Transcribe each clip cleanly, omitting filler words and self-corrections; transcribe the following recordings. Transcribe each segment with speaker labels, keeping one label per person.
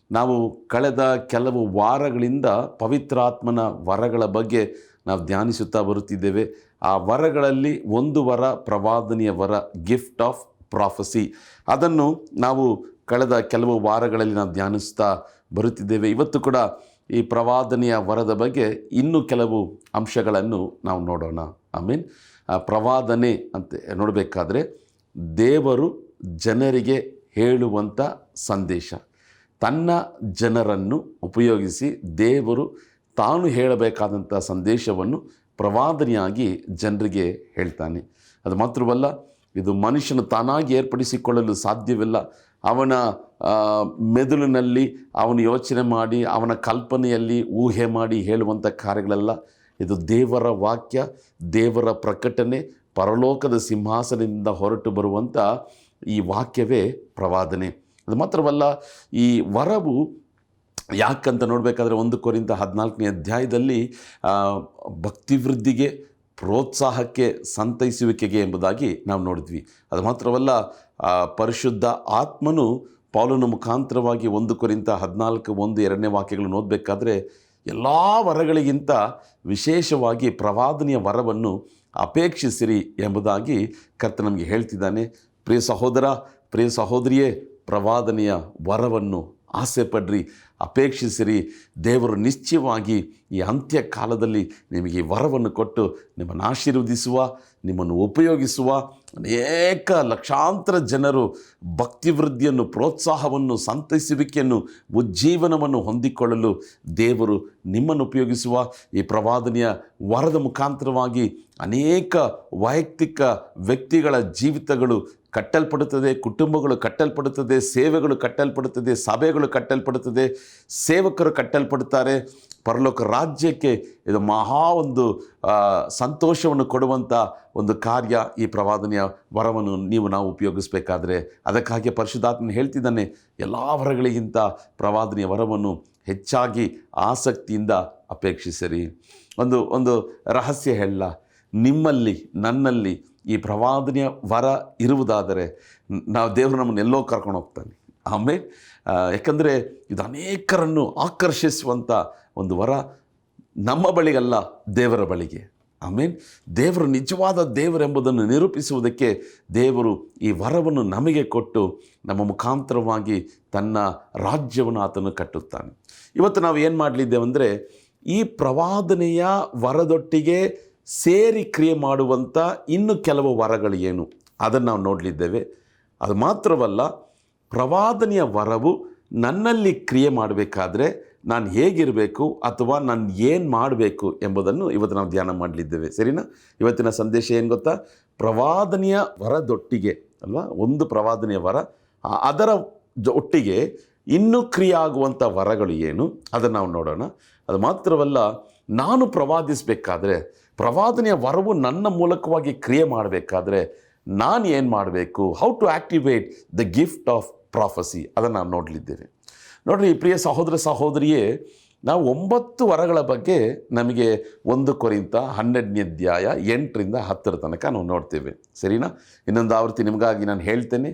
Speaker 1: ನಾವು ಕಳೆದ ಕೆಲವು ವಾರಗಳಿಂದ ಪವಿತ್ರಾತ್ಮನ ವರಗಳ ಬಗ್ಗೆ ನಾವು ಧ್ಯಾನಿಸುತ್ತಾ ಬರುತ್ತಿದ್ದೇವೆ. ಆ ವರಗಳಲ್ಲಿ ಒಂದು ವರ ಪ್ರವಾದನೆಯ ವರ, ಗಿಫ್ಟ್ ಆಫ್ ಪ್ರಾಫಸಿ. ಅದನ್ನು ನಾವು ಕಳೆದ ಕೆಲವು ವಾರಗಳಲ್ಲಿ ನಾವು ಧ್ಯಾನಿಸ್ತಾ ಬರುತ್ತಿದ್ದೇವೆ. ಇವತ್ತು ಕೂಡ ಈ ಪ್ರವಾದನೆಯ ವರದ ಬಗ್ಗೆ ಇನ್ನೂ ಕೆಲವು ಅಂಶಗಳನ್ನು ನಾವು ನೋಡೋಣ. ಆಮೇನ್. ಪ್ರವಾದನೆ ಅಂತ ನೋಡಬೇಕಾದ್ರೆ ದೇವರು ಜನರಿಗೆ ಹೇಳುವಂಥ ಸಂದೇಶ. ತನ್ನ ಜನರನ್ನು ಉಪಯೋಗಿಸಿ ದೇವರು ತಾನು ಹೇಳಬೇಕಾದಂಥ ಸಂದೇಶವನ್ನು ಪ್ರವಾದನೆಯಾಗಿ ಜನರಿಗೆ ಹೇಳ್ತಾನೆ. ಅದು ಮಾತ್ರವಲ್ಲ, ಇದು ಮನುಷ್ಯನು ತಾನಾಗಿ ಏರ್ಪಡಿಸಿಕೊಳ್ಳಲು ಸಾಧ್ಯವಿಲ್ಲ. ಅವನ ಮೆದುಳಿನಲ್ಲಿ ಅವನು ಯೋಚನೆ ಮಾಡಿ, ಅವನ ಕಲ್ಪನೆಯಲ್ಲಿ ಊಹೆ ಮಾಡಿ ಹೇಳುವಂಥ ಕಾರ್ಯಗಳೆಲ್ಲ. ಇದು ದೇವರ ವಾಕ್ಯ, ದೇವರ ಪ್ರಕಟಣೆ, ಪರಲೋಕದ ಸಿಂಹಾಸನದಿಂದ ಹೊರಟು ಬರುವಂಥ ಈ ವಾಕ್ಯವೇ ಪ್ರವಾದನೆ. ಅದು ಮಾತ್ರವಲ್ಲ, ಈ ವರವು ಯಾಕಂತ ನೋಡಬೇಕಾದ್ರೆ 1 ಕೊರಿಂಥ 14ನೇ ಅಧ್ಯಾಯದಲ್ಲಿ ಭಕ್ತಿವೃದ್ಧಿಗೆ, ಪ್ರೋತ್ಸಾಹಕ್ಕೆ, ಸಂತೈಸುವಿಕೆಗೆ ಎಂಬುದಾಗಿ ನಾವು ನೋಡಿದ್ವಿ. ಅದು ಮಾತ್ರವಲ್ಲ, ಪರಿಶುದ್ಧ ಆತ್ಮನು ಪೌಲನ ಮುಖಾಂತರವಾಗಿ 1 ಕೊರಿಂಥ 14:1-2 ವಾಕ್ಯಗಳನ್ನು ಓದಬೇಕಾದ್ರೆ ಎಲ್ಲ ವರಗಳಿಗಿಂತ ವಿಶೇಷವಾಗಿ ಪ್ರವಾದನೆಯ ವರವನ್ನು ಅಪೇಕ್ಷಿಸಿರಿ ಎಂಬುದಾಗಿ ಕರ್ತನು ನಮಗೆ ಹೇಳ್ತಿದ್ದಾನೆ. ಪ್ರಿಯ ಸಹೋದರ, ಪ್ರಿಯ ಸಹೋದರಿಯೇ, ಪ್ರವಾದನೆಯ ವರವನ್ನು ಆಸೆ ಪಡ್ರಿ, ಅಪೇಕ್ಷಿಸಿರಿ. ದೇವರು ನಿಶ್ಚಯವಾಗಿ ಈ ಅಂತ್ಯ ಕಾಲದಲ್ಲಿ ನಿಮಗೆ ಈ ವರವನ್ನು ಕೊಟ್ಟು ನಿಮ್ಮನ್ನು ಆಶೀರ್ವದಿಸುವ, ನಿಮ್ಮನ್ನು ಉಪಯೋಗಿಸುವ, ಅನೇಕ ಲಕ್ಷಾಂತರ ಜನರು ಭಕ್ತಿವೃದ್ಧಿಯನ್ನು, ಪ್ರೋತ್ಸಾಹವನ್ನು, ಸಂತೈಸುವಿಕೆಯನ್ನು, ಉಜ್ಜೀವನವನ್ನು ಹೊಂದಿಕೊಳ್ಳಲು ದೇವರು ನಿಮ್ಮನ್ನು ಉಪಯೋಗಿಸುವ ಈ ಪ್ರವಾದನೆಯ ವರದ ಮುಖಾಂತರವಾಗಿ ಅನೇಕ ವೈಯಕ್ತಿಕ ವ್ಯಕ್ತಿಗಳ ಜೀವಿತಗಳು ಕಟ್ಟಲ್ಪಡುತ್ತದೆ, ಕುಟುಂಬಗಳು ಕಟ್ಟಲ್ಪಡುತ್ತದೆ, ಸೇವೆಗಳು ಕಟ್ಟಲ್ಪಡುತ್ತದೆ, ಸಭೆಗಳು ಕಟ್ಟಲ್ಪಡುತ್ತದೆ, ಸೇವಕರು ಕಟ್ಟಲ್ಪಡುತ್ತಾರೆ. ಪರಲೋಕ ರಾಜ್ಯಕ್ಕೆ ಇದು ಮಹಾ ಒಂದು ಸಂತೋಷವನ್ನು ಕೊಡುವಂಥ ಒಂದು ಕಾರ್ಯ ಈ ಪ್ರವಾದನೆಯ ವರವನ್ನು ನಾವು ಉಪಯೋಗಿಸಬೇಕಾದ್ರೆ. ಅದಕ್ಕಾಗಿ ಪರಿಶುದ್ಧಾತ್ಮನು ಹೇಳ್ತಿದ್ದಾನೆ, ಎಲ್ಲ ವರಗಳಿಗಿಂತ ಪ್ರವಾದನೆಯ ವರವನ್ನು ಹೆಚ್ಚಾಗಿ ಆಸಕ್ತಿಯಿಂದ ಅಪೇಕ್ಷಿಸಿರಿ. ಒಂದು ರಹಸ್ಯ ಹೇಳ, ನಿಮ್ಮಲ್ಲಿ, ನನ್ನಲ್ಲಿ ಈ ಪ್ರವಾದನೆಯ ವರ ಇರುವುದಾದರೆ ದೇವರು ನಮ್ಮನ್ನು ಎಲ್ಲೋ ಕರ್ಕೊಂಡು ಹೋಗ್ತಾನೆ. ಆಮೇಲೆ ಯಾಕಂದರೆ ಇದು ಅನೇಕರನ್ನು ಆಕರ್ಷಿಸುವಂಥ ಒಂದು ವರ. ನಮ್ಮ ಬಳಿಗಲ್ಲ, ದೇವರ ಬಳಿಗೆ. ಆಮೇಲೆ ದೇವರು ನಿಜವಾದ ದೇವರೆಂಬುದನ್ನು ನಿರೂಪಿಸುವುದಕ್ಕೆ ದೇವರು ಈ ವರವನ್ನು ನಮಗೆ ಕೊಟ್ಟು ನಮ್ಮ ಮುಖಾಂತರವಾಗಿ ತನ್ನ ರಾಜ್ಯವನ್ನು ಆತನು ಕಟ್ಟುತ್ತಾನೆ. ಇವತ್ತು ನಾವು ಏನು ಮಾಡಲಿದ್ದೇವೆಂದರೆ, ಈ ಪ್ರವಾದನೆಯ ವರದೊಟ್ಟಿಗೆ ಸೇರಿ ಕ್ರಿಯೆ ಮಾಡುವಂಥ ಇನ್ನು ಕೆಲವು ವರಗಳು ಏನು ಅದನ್ನು ನಾವು ನೋಡಲಿದ್ದೇವೆ. ಅದು ಮಾತ್ರವಲ್ಲ, ಪ್ರವಾದನೆಯ ವರವು ನನ್ನಲ್ಲಿ ಕ್ರಿಯೆ ಮಾಡಬೇಕಾದ್ರೆ ನಾನು ಹೇಗಿರಬೇಕು ಅಥವಾ ನಾನು ಏನು ಮಾಡಬೇಕು ಎಂಬುದನ್ನು ಇವತ್ತು ನಾವು ಧ್ಯಾನ ಮಾಡಲಿದ್ದೇವೆ. ಸರಿನಾ? ಇವತ್ತಿನ ಸಂದೇಶ ಏನು ಗೊತ್ತಾ? ಪ್ರವಾದನೆಯ ವರದೊಟ್ಟಿಗೆ ಅಲ್ವಾ, ಒಂದು ಪ್ರವಾದನೆಯ ವರ, ಅದರ ಒಟ್ಟಿಗೆ ಇನ್ನೂ ಕ್ರಿಯೆ ಆಗುವಂಥ ವರಗಳು ಏನು ಅದನ್ನು ನಾವು ನೋಡೋಣ. ಅದು ಮಾತ್ರವಲ್ಲ, ನಾನು ಪ್ರವಾದಿಸಬೇಕಾದ್ರೆ, ಪ್ರವಾದನೆಯ ವರವು ನನ್ನ ಮೂಲಕವಾಗಿ ಕ್ರಿಯೆ ಮಾಡಬೇಕಾದ್ರೆ ನಾನು ಏನು ಮಾಡಬೇಕು, how to activate the gift of prophecy, ಅದನ್ನು ನಾವು ನೋಡಲಿದ್ದೇವೆ. ನೋಡಿರಿ ಪ್ರಿಯ ಸಹೋದರ ಸಹೋದರಿಯೇ, ನಾವು 9 ವರಗಳ ಬಗ್ಗೆ ನಮಗೆ 1 ಕೊರಿಂಥ 12ನೇ ಅಧ್ಯಾಯ 8-10 ತನಕ ನಾವು ನೋಡ್ತೇವೆ. ಸರಿನಾ? ಇನ್ನೊಂದು ಆವೃತ್ತಿ ನಿಮಗಾಗಿ ನಾನು ಹೇಳ್ತೇನೆ.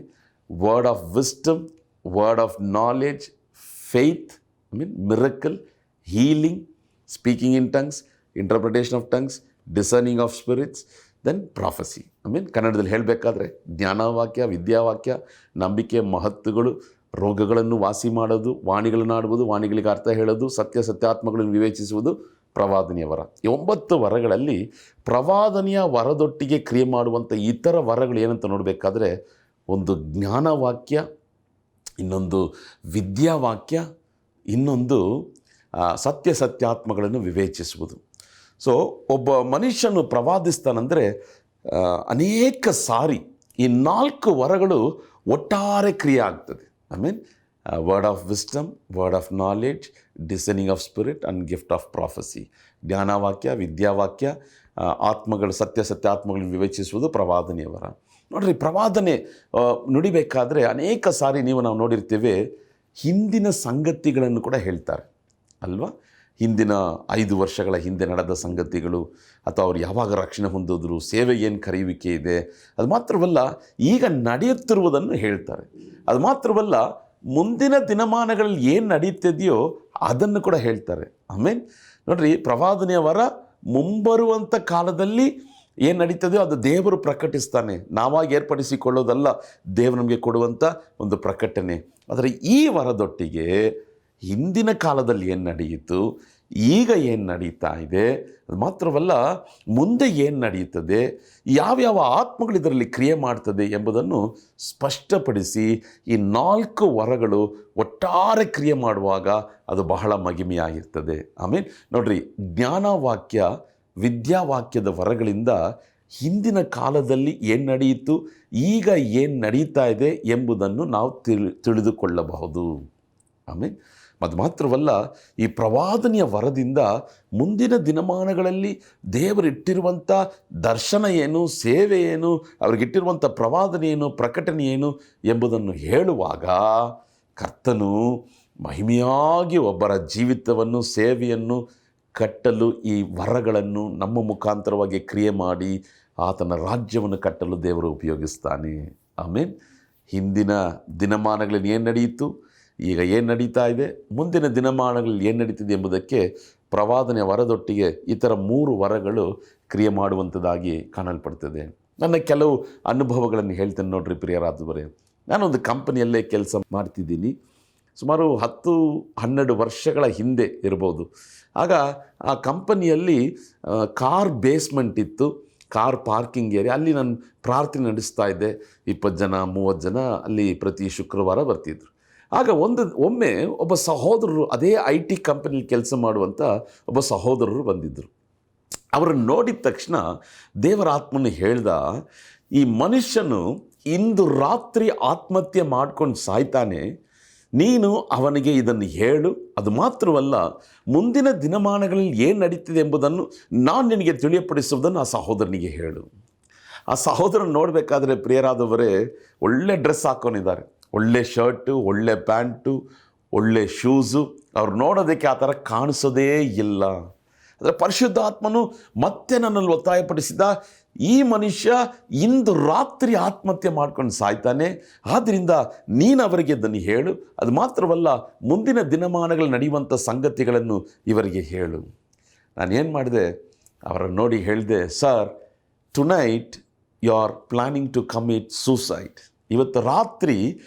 Speaker 1: Word of wisdom, word of knowledge, faith, miracle, healing, speaking in tongues, interpretation of tongues, discerning of spirits, then prophecy. ಕನ್ನಡದಲ್ಲಿ ಹೇಳಬೇಕಾದ್ರೆ ಜ್ಞಾನವಾಕ್ಯ, ವಿದ್ಯಾವಾಕ್ಯ, ನಂಬಿಕೆ, ಮಹತ್ವಗಳು, ರೋಗಗಳನ್ನು ವಾಸಿ ಮಾಡೋದು, ವಾಣಿಗಳನ್ನು ಆಡುವುದು, ವಾಣಿಗಳಿಗೆ ಅರ್ಥ ಹೇಳೋದು, ಸತ್ಯಾತ್ಮಗಳನ್ನು ವಿವೇಚಿಸುವುದು ಪ್ರವಾದನೆಯ ವರ. ಈ 9 ವರಗಳಲ್ಲಿ ಪ್ರವಾದನೆಯ ವರದೊಟ್ಟಿಗೆ ಕ್ರಿಯೆ ಮಾಡುವಂಥ ಇತರ ವರಗಳು ಏನಂತ ನೋಡಬೇಕಾದ್ರೆ, ಒಂದು ಜ್ಞಾನವಾಕ್ಯ, ಇನ್ನೊಂದು ವಿದ್ಯಾವಾಕ್ಯ, ಇನ್ನೊಂದು ಸತ್ಯಾತ್ಮಗಳನ್ನು ವಿವೇಚಿಸುವುದು. ಸೊ ಒಬ್ಬ ಮನುಷ್ಯನು ಪ್ರವಾದಿಸ್ತಾನಂದರೆ ಅನೇಕ ಸಾರಿ ಈ 4 ವರಗಳು ಒಟ್ಟಾರೆ ಕ್ರಿಯೆ ಆಗ್ತದೆ. Word of wisdom, word of knowledge, discerning of spirit and gift of prophecy. ಜ್ಞಾನವಾಕ್ಯ, ವಿದ್ಯಾವಾಕ್ಯ, ಆತ್ಮಗಳು, ಸತ್ಯಾತ್ಮಗಳನ್ನು ವಿವೇಚಿಸುವುದು ಪ್ರವಾದನೆಯ ವರ. ನೋಡಿರಿ, ಪ್ರವಾದನೆ ನುಡಿಬೇಕಾದ್ರೆ ಅನೇಕ ಸಾರಿ ನಾವು ನೋಡಿರ್ತೇವೆ, ಹಿಂದಿನ ಸಂಗತಿಗಳನ್ನು ಕೂಡ ಹೇಳ್ತಾರೆ ಅಲ್ವಾ. ಹಿಂದಿನ 5 ವರ್ಷಗಳ ಹಿಂದೆ ನಡೆದ ಸಂಗತಿಗಳು, ಅಥವಾ ಅವ್ರು ಯಾವಾಗ ರಕ್ಷಣೆ ಹೊಂದಿದ್ರು, ಸೇವೆ ಏನು ಕರೆಯುವಿಕೆ ಇದೆ. ಅದು ಮಾತ್ರವಲ್ಲ, ಈಗ ನಡೆಯುತ್ತಿರುವುದನ್ನು ಹೇಳ್ತಾರೆ. ಅದು ಮಾತ್ರವಲ್ಲ, ಮುಂದಿನ ದಿನಮಾನಗಳಲ್ಲಿ ಏನು ನಡೀತಿದೆಯೋ ಅದನ್ನು ಕೂಡ ಹೇಳ್ತಾರೆ. ಆಮೇಲೆ ನೋಡ್ರಿ, ಪ್ರವಾದನೆಯ ವರ ಮುಂಬರುವಂಥ ಕಾಲದಲ್ಲಿ ಏನು ನಡೀತದೆಯೋ ಅದು ದೇವರು ಪ್ರಕಟಿಸ್ತಾನೆ. ನಾವಾಗಿ ಏರ್ಪಡಿಸಿಕೊಳ್ಳೋದಲ್ಲ, ದೇವರು ನಮಗೆ ಕೊಡುವಂಥ ಒಂದು ಪ್ರಕಟಣೆ. ಆದರೆ ಈ ವರದೊಟ್ಟಿಗೆ ಹಿಂದಿನ ಕಾಲದಲ್ಲಿ ಏನು ನಡೆಯಿತು, ಈಗ ಏನು ನಡೀತಾ ಇದೆ, ಅದು ಮಾತ್ರವಲ್ಲ ಮುಂದೆ ಏನು ನಡೆಯುತ್ತದೆ, ಯಾವ್ಯಾವ ಆತ್ಮಗಳು ಇದರಲ್ಲಿ ಕ್ರಿಯೆ ಮಾಡ್ತದೆ ಎಂಬುದನ್ನು ಸ್ಪಷ್ಟಪಡಿಸಿ ಈ 4 ವರಗಳು ಒಟ್ಟಾರೆ ಕ್ರಿಯೆ ಮಾಡುವಾಗ ಅದು ಬಹಳ ಮಹಿಮೆಯಾಗಿರ್ತದೆ. ಆಮೇಲೆ ನೋಡ್ರಿ, ಜ್ಞಾನವಾಕ್ಯ ವಿದ್ಯಾವಾಕ್ಯದ ವರಗಳಿಂದ ಹಿಂದಿನ ಕಾಲದಲ್ಲಿ ಏನು ನಡೆಯಿತು, ಈಗ ಏನು ನಡೀತಾ ಇದೆ ಎಂಬುದನ್ನು ನಾವು ತಿಳಿದುಕೊಳ್ಳಬಹುದು. ಆಮೇಲೆ ಅದು ಮಾತ್ರವಲ್ಲ, ಈ ಪ್ರವಾದನೆಯ ವರದಿಂದ ಮುಂದಿನ ದಿನಮಾನಗಳಲ್ಲಿ ದೇವರಿಟ್ಟಿರುವಂಥ ದರ್ಶನ ಏನು, ಸೇವೆ ಏನು, ಅವರಿಗಿಟ್ಟಿರುವಂಥ ಪ್ರವಾದನೆ ಏನು, ಪ್ರಕಟಣೆ ಏನು ಎಂಬುದನ್ನು ಹೇಳುವಾಗ ಕರ್ತನು ಮಹಿಮೆಯಾಗಿ ಒಬ್ಬರ ಜೀವಿತವನ್ನು, ಸೇವೆಯನ್ನು ಕಟ್ಟಲು ಈ ವರಗಳನ್ನು ನಮ್ಮ ಮುಖಾಂತರವಾಗಿ ಕ್ರಿಯೆ ಮಾಡಿ ಆತನ ರಾಜ್ಯವನ್ನು ಕಟ್ಟಲು ದೇವರು ಉಪಯೋಗಿಸ್ತಾನೆ. ಆಮೇಲೆ ಹಿಂದಿನ ದಿನಮಾನಗಳಲ್ಲಿ ಏನು ನಡೆಯಿತು, ಈಗ ಏನು ನಡೀತಾ ಇದೆ, ಮುಂದಿನ ದಿನಮಾನಗಳಲ್ಲಿ ಏನು ನಡೀತಿದೆ ಎಂಬುದಕ್ಕೆ ಪ್ರವಾದನೆಯ ವರದೊಟ್ಟಿಗೆ ಇತರ 3 ವರಗಳು ಕ್ರಿಯೆ ಮಾಡುವಂಥದ್ದಾಗಿ ಕಾಣಲ್ಪಡ್ತದೆ. ನನ್ನ ಕೆಲವು ಅನುಭವಗಳನ್ನು ಹೇಳ್ತೇನೆ ನೋಡ್ರಿ ಪ್ರಿಯರಾದವರೇ. ನಾನೊಂದು ಕಂಪನಿಯಲ್ಲೇ ಕೆಲಸ ಮಾಡ್ತಿದ್ದೀನಿ. ಸುಮಾರು 10-12 ವರ್ಷಗಳ ಹಿಂದೆ ಇರ್ಬೋದು. ಆಗ ಆ ಕಂಪನಿಯಲ್ಲಿ ಕಾರ್ ಬೇಸ್ಮೆಂಟ್ ಇತ್ತು, ಕಾರ್ ಪಾರ್ಕಿಂಗ್ ಏರಿಯಾ. ಅಲ್ಲಿ ನಾನು ಪ್ರಾರ್ಥನೆ ನಡೆಸ್ತಾ ಇದ್ದೆ. 20 ಜನ 30 ಜನ ಅಲ್ಲಿ ಪ್ರತಿ ಶುಕ್ರವಾರ ಬರ್ತಿದ್ರು. ಆಗ ಒಮ್ಮೆ ಒಬ್ಬ ಸಹೋದರರು, ಅದೇ IT ಕಂಪನಿಯಲ್ಲಿ ಕೆಲಸ ಮಾಡುವಂಥ ಒಬ್ಬ ಸಹೋದರರು ಬಂದಿದ್ದರು. ಅವರನ್ನು ನೋಡಿದ ತಕ್ಷಣ ದೇವರ ಆತ್ಮನು ಹೇಳ್ದ, ಈ ಮನುಷ್ಯನು ಇಂದು ರಾತ್ರಿ ಆತ್ಮಹತ್ಯೆ ಮಾಡ್ಕೊಂಡು ಸಾಯ್ತಾನೆ, ನೀನು ಅವನಿಗೆ ಇದನ್ನು ಹೇಳು. ಅದು ಮಾತ್ರವಲ್ಲ, ಮುಂದಿನ ದಿನಮಾನಗಳಲ್ಲಿ ಏನು ನಡೀತಿದೆ ಎಂಬುದನ್ನು ನಾನು ನಿನಗೆ ತಿಳಿಯಪಡಿಸುವುದನ್ನು ಆ ಸಹೋದರನಿಗೆ ಹೇಳು. ಆ ಸಹೋದರನ ನೋಡಬೇಕಾದ್ರೆ ಪ್ರಿಯರಾದವರೇ, ಒಳ್ಳೆ ಡ್ರೆಸ್ ಹಾಕ್ಕೊಂಡಿದ್ದಾರೆ, ಒಳ್ಳೆ ಶರ್ಟು, ಒಳ್ಳೆ ಪ್ಯಾಂಟು, ಒಳ್ಳೆ ಶೂಸು. ಅವ್ರು ನೋಡೋದಕ್ಕೆ ಆ ಥರ ಕಾಣಿಸೋದೇ ಇಲ್ಲ. ಅದರ ಪರಿಶುದ್ಧಾತ್ಮನು ಮತ್ತೆ ನನ್ನಲ್ಲಿ ಒತ್ತಾಯಪಡಿಸಿದ, ಈ ಮನುಷ್ಯ ಇಂದು ರಾತ್ರಿ ಆತ್ಮಹತ್ಯೆ ಮಾಡ್ಕೊಂಡು ಸಾಯ್ತಾನೆ, ಆದ್ದರಿಂದ ನೀನು ಅವರಿಗೆ ಅದನ್ನು ಹೇಳು. ಅದು ಮಾತ್ರವಲ್ಲ, ಮುಂದಿನ ದಿನಮಾನಗಳು ನಡೆಯುವಂಥ ಸಂಗತಿಗಳನ್ನು ಇವರಿಗೆ ಹೇಳು. ನಾನೇನು ಮಾಡಿದೆ, ಅವರನ್ನು ನೋಡಿ ಹೇಳಿದೆ, sir, tonight you are planning to commit suicide. ಇವತ್ತು ರಾತ್ರಿ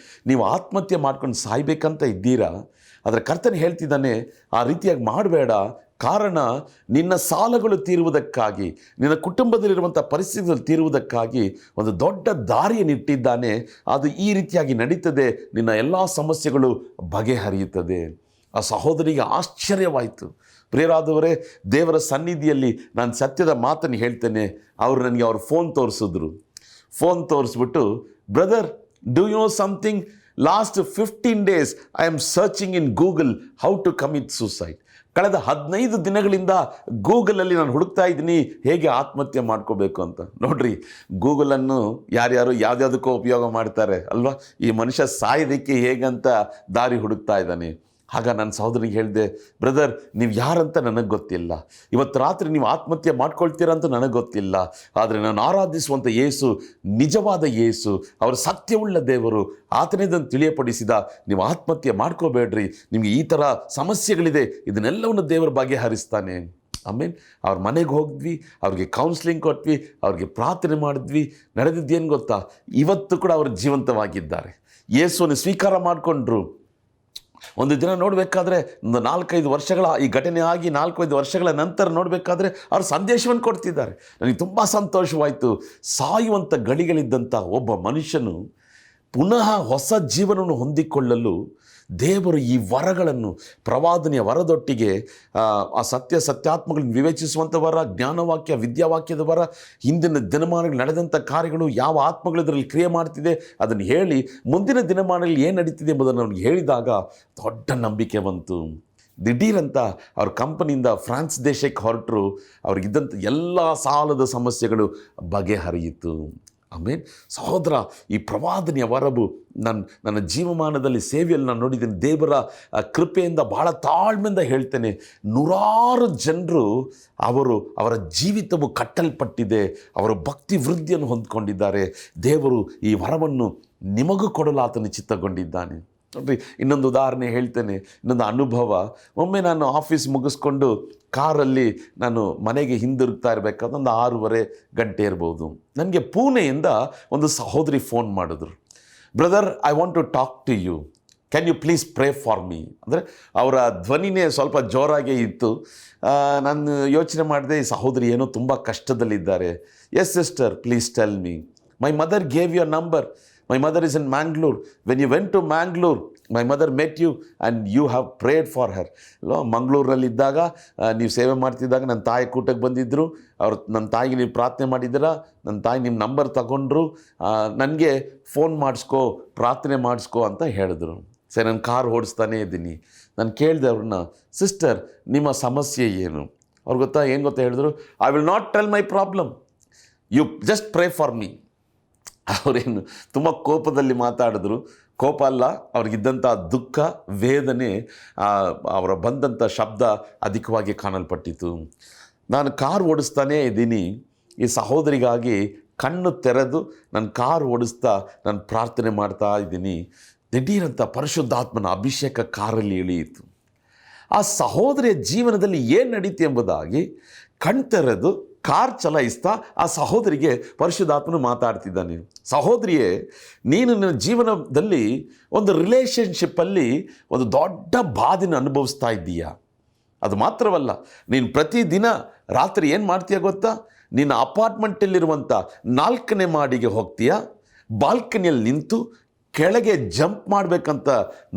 Speaker 1: ನೀವು ಆತ್ಮಹತ್ಯೆ ಮಾಡ್ಕೊಂಡು ಸಾಯ್ಬೇಕಂತ ಇದ್ದೀರಾ. ಆದರೆ ಕರ್ತನ ಹೇಳ್ತಿದ್ದಾನೆ, ಆ ರೀತಿಯಾಗಿ ಮಾಡಬೇಡ. ಕಾರಣ, ನಿನ್ನ ಸಾಲಗಳು ತೀರುವುದಕ್ಕಾಗಿ, ನಿನ್ನ ಕುಟುಂಬದಲ್ಲಿರುವಂಥ ಪರಿಸ್ಥಿತಿಗಳು ತೀರುವುದಕ್ಕಾಗಿ ಒಂದು ದೊಡ್ಡ ದಾರಿಯನ್ನು ಇಟ್ಟಿದ್ದಾನೆ. ಅದು ಈ ರೀತಿಯಾಗಿ ನಡೀತದೆ, ನಿನ್ನ ಎಲ್ಲ ಸಮಸ್ಯೆಗಳು ಬಗೆಹರಿಯುತ್ತದೆ. ಆ ಸಹೋದರಿಗೆ ಆಶ್ಚರ್ಯವಾಯಿತು. ಪ್ರಿಯರಾದವರೇ, ದೇವರ ಸನ್ನಿಧಿಯಲ್ಲಿ ನಾನು ಸತ್ಯದ ಮಾತನ್ನು ಹೇಳ್ತೇನೆ. ಅವರು ನನಗೆ ಅವ್ರ ಫೋನ್ ತೋರಿಸ್ಬಿಟ್ಟು, brother, do you know something, last 15 days I am searching in Google how to commit suicide. ಕಳೆದ 15 ದಿನಗಳಿಂದ ಗೂಗಲಲ್ಲಿ ನಾನು ಹುಡುಕ್ತಾ ಇದ್ದೀನಿ ಹೇಗೆ ಆತ್ಮಹತ್ಯೆ ಮಾಡ್ಕೋಬೇಕು ಅಂತ. ನೋಡ್ರಿ, ಗೂಗಲನ್ನು ಯಾರ್ಯಾರು ಯಾವುದ್ಯಾವುದಕ್ಕೋ ಉಪಯೋಗ ಮಾಡ್ತಾರೆ ಅಲ್ವಾ. ಈ ಮನುಷ್ಯ ಸಾಯೋದಕ್ಕೆ ಹೇಗಂತ ದಾರಿ ಹುಡುಕ್ತಾ ಇದ್ದಾನೆ. ಆಗ ನನ್ನ ಸಹೋದರಿಗೆ ಹೇಳಿದೆ, ಬ್ರದರ್, ನೀವು ಯಾರಂತ ನನಗೆ ಗೊತ್ತಿಲ್ಲ, ಇವತ್ತು ರಾತ್ರಿ ನೀವು ಆತ್ಮಹತ್ಯೆ ಮಾಡ್ಕೊಳ್ತೀರಂತ ನನಗೆ ಗೊತ್ತಿಲ್ಲ, ಆದರೆ ನಾನು ಆರಾಧಿಸುವಂಥ ಯೇಸು ನಿಜವಾದ ಯೇಸು, ಅವರು ಸತ್ಯವುಳ್ಳ ದೇವರು, ಆತನೇದನ್ನು ತಿಳಿಯಪಡಿಸಿದ. ನೀವು ಆತ್ಮಹತ್ಯೆ ಮಾಡ್ಕೋಬೇಡ್ರಿ, ನಿಮಗೆ ಈ ಥರ ಸಮಸ್ಯೆಗಳಿದೆ, ಇದನ್ನೆಲ್ಲವನ್ನು ದೇವರ ಬಗೆಹರಿಸ್ತಾನೆ. ಆಮೇಲೆ ಅವ್ರ ಮನೆಗೆ ಹೋಗಿದ್ವಿ, ಅವ್ರಿಗೆ ಕೌನ್ಸ್ಲಿಂಗ್ ಕೊಟ್ವಿ, ಅವ್ರಿಗೆ ಪ್ರಾರ್ಥನೆ ಮಾಡಿದ್ವಿ. ನಡೆದಿದ್ದೇನು ಗೊತ್ತಾ, ಇವತ್ತು ಕೂಡ ಅವರು ಜೀವಂತವಾಗಿದ್ದಾರೆ, ಯೇಸುವನ್ನು ಸ್ವೀಕಾರ ಮಾಡಿಕೊಂಡ್ರು. ಒಂದು ದಿನ ನೋಡಬೇಕಾದ್ರೆ, ಒಂದು 4-5 ವರ್ಷಗಳ ಈ ಘಟನೆ ಆಗಿ 4-5 ವರ್ಷಗಳ ನಂತರ ನೋಡಬೇಕಾದ್ರೆ ಅವರು ಸಂದೇಶವನ್ನು ಕೊಡ್ತಿದ್ದಾರೆ. ನನಗೆ ತುಂಬ ಸಂತೋಷವಾಯಿತು. ಸಾಯುವಂಥ ಗಳಿಗಳಿದ್ದಂಥ ಒಬ್ಬ ಮನುಷ್ಯನು ಪುನಃ ಹೊಸ ಜೀವನವನ್ನು ಹೊಂದಿಕೊಳ್ಳಲು ದೇವರು ಈ ವರಗಳನ್ನು, ಪ್ರವಾದನೆಯ ವರದೊಟ್ಟಿಗೆ ಆ ಸತ್ಯಾತ್ಮಗಳನ್ನು ವಿವೇಚಿಸುವಂಥ ವರ, ಜ್ಞಾನವಾಕ್ಯ ವಿದ್ಯಾವಾಕ್ಯದ ವರ, ಹಿಂದಿನ ದಿನಮಾನಗಳು ನಡೆದಂಥ ಕಾರ್ಯಗಳು, ಯಾವ ಆತ್ಮಗಳು ಇದರಲ್ಲಿ ಕ್ರಿಯೆ ಮಾಡ್ತಿದೆ ಅದನ್ನು ಹೇಳಿ ಮುಂದಿನ ದಿನಮಾನಗಳಲ್ಲಿ ಏನು ನಡೀತಿದೆ ಎಂಬುದನ್ನು ಅವ್ರಿಗೆ ಹೇಳಿದಾಗ ದೊಡ್ಡ ನಂಬಿಕೆ ಬಂತು. ದಿಢೀರಂತ ಅವ್ರ ಕಂಪನಿಯಿಂದ ಫ್ರಾನ್ಸ್ ದೇಶಕ್ಕೆ ಹೊರಟರು. ಅವ್ರಿಗಿದ್ದಂಥ ಎಲ್ಲ ಸಾಲದ ಸಮಸ್ಯೆಗಳು ಬಗೆಹರಿಯಿತು. ಆಮೇಲೆ ಸಹೋದರ, ಈ ಪ್ರವಾದನೆಯ ವರವು ನನ್ನ ಜೀವಮಾನದಲ್ಲಿ ಸೇವೆಯಲ್ಲಿ ನಾನು ನೋಡಿದ್ದೇನೆ. ದೇವರ ಕೃಪೆಯಿಂದ ಬಹಳ ತಾಳ್ಮೆಯಿಂದ ಹೇಳ್ತೇನೆ, ನೂರಾರು ಜನರು ಅವರ ಜೀವಿತವು ಕಟ್ಟಲ್ಪಟ್ಟಿದೆ, ಅವರ ಭಕ್ತಿ ವೃದ್ಧಿಯನ್ನು ಹೊಂದ್ಕೊಂಡಿದ್ದಾರೆ. ದೇವರು ಈ ವರವನ್ನು ನಿಮಗೂ ಕೊಡಲು ಆತನು ಚಿತ್ತಗೊಂಡಿದ್ದಾನೆ. ನೋಡ್ರಿ, ಇನ್ನೊಂದು ಉದಾಹರಣೆ ಹೇಳ್ತೇನೆ, ಇನ್ನೊಂದು ಅನುಭವ. ಒಮ್ಮೆ ನಾನು ಆಫೀಸ್ ಮುಗಿಸ್ಕೊಂಡು ಕಾರಲ್ಲಿ ನಾನು ಮನೆಗೆ ಹಿಂದಿರುಗ್ತಾ ಇರಬೇಕಾದ್ರೆ ಒಂದು 6:30 ಗಂಟೆ ಇರ್ಬೋದು. ನನಗೆ ಪುಣೆಯಿಂದ ಒಂದು ಸಹೋದರಿ ಫೋನ್ ಮಾಡಿದ್ರು. Brother, I want to talk to you, can you please pray for me. ಅಂದರೆ ಅವರ ಧ್ವನಿನೇ ಸ್ವಲ್ಪ ಜೋರಾಗೇ ಇತ್ತು. ನಾನು ಯೋಚನೆ ಮಾಡಿದೆ, ಈ ಸಹೋದರಿ ಏನೋ ತುಂಬ ಕಷ್ಟದಲ್ಲಿದ್ದಾರೆ. Yes sister, please tell me. My mother gave your number. My mother is in Mangalore. When you went to Mangalore, my mother met you and you have prayed for her. ಮಂಗಳೂರಲ್ಲಿದ್ದಾಗ ನೀವು ಸೇವೆ ಮಾಡ್ತಿದ್ದಾಗ ನನ್ನ ತಾಯಿ ಕೂಟಕ್ಕೆ ಬಂದಿದ್ದರು. ನನ್ನ ತಾಯಿಗೆ ನೀವು ಪ್ರಾರ್ಥನೆ ಮಾಡಿದ್ದೀರಾ, ನನ್ನ ತಾಯಿ ನಿಮ್ಮ ನಂಬರ್ ತಗೊಂಡ್ರು, ನನಗೆ ಫೋನ್ ಮಾಡಿಸ್ಕೋ, ಪ್ರಾರ್ಥನೆ ಮಾಡಿಸ್ಕೋ ಅಂತ ಹೇಳಿದ್ರು. ಸರಿ, ನಾನು ಕಾರ್ ಓಡಿಸ್ತಾನೇ ಇದ್ದೀನಿ. ನಾನು ಕೇಳಿದೆ ಅವ್ರನ್ನ, ಸಿಸ್ಟರ್ ನಿಮ್ಮ ಸಮಸ್ಯೆ ಏನು? ಅವ್ರು ಏನು ಗೊತ್ತಾ ಹೇಳಿದ್ರು, I will not tell my problem, you just pray for me. ಅವರೇನು ತುಂಬ ಕೋಪದಲ್ಲಿ ಮಾತಾಡಿದ್ರು. ಕೋಪ ಅಲ್ಲ, ಅವ್ರಿಗಿದ್ದಂಥ ದುಃಖ, ವೇದನೆ, ಅವರ ಬಂದಂಥ ಶಬ್ದ ಅಧಿಕವಾಗಿ ಕಾಣಲ್ಪಟ್ಟಿತು. ನಾನು ಕಾರ್ ಓಡಿಸ್ತಾನೇ ಇದ್ದೀನಿ, ಈ ಸಹೋದರಿಗಾಗಿ ಕಣ್ಣು ತೆರೆದು ನಾನು ಕಾರ್ ಓಡಿಸ್ತಾ ನಾನು ಪ್ರಾರ್ಥನೆ ಮಾಡ್ತಾ ಇದ್ದೀನಿ. ದಿಢೀರಂಥ ಪರಿಶುದ್ಧಾತ್ಮನ ಅಭಿಷೇಕ ಕಾರಲ್ಲಿ ಇಳಿಯಿತು. ಆ ಸಹೋದರಿಯ ಜೀವನದಲ್ಲಿ ಏನು ನಡೀತು ಎಂಬುದಾಗಿ ಕಣ್ತೆರೆದು ಕಾರ್ ಚಲಾಯಿಸ್ತಾ ಆ ಸಹೋದರಿಗೆ ಪರಿಶುದ್ಧಾತ್ಮನು ಮಾತಾಡ್ತಿದ್ದಾನೆ. ಸಹೋದರಿಯೇ, ನೀನು ನಿನ್ನ ಜೀವನದಲ್ಲಿ ಒಂದು ರಿಲೇಷನ್ಶಿಪ್ಪಲ್ಲಿ ಒಂದು ದೊಡ್ಡ ಬಾಧೆನ ಅನುಭವಿಸ್ತಾ ಇದ್ದೀಯಾ. ಅದು ಮಾತ್ರವಲ್ಲ, ನೀನು ಪ್ರತಿದಿನ ರಾತ್ರಿ ಏನು ಮಾಡ್ತೀಯ ಗೊತ್ತಾ? ನಿನ್ನ ಅಪಾರ್ಟ್ಮೆಂಟಲ್ಲಿರುವಂಥ 4ನೇ ಮಹಡಿಗೆ ಹೋಗ್ತೀಯಾ, ಬಾಲ್ಕನಿಯಲ್ಲಿ ನಿಂತು ಕೆಳಗೆ ಜಂಪ್ ಮಾಡಬೇಕಂತ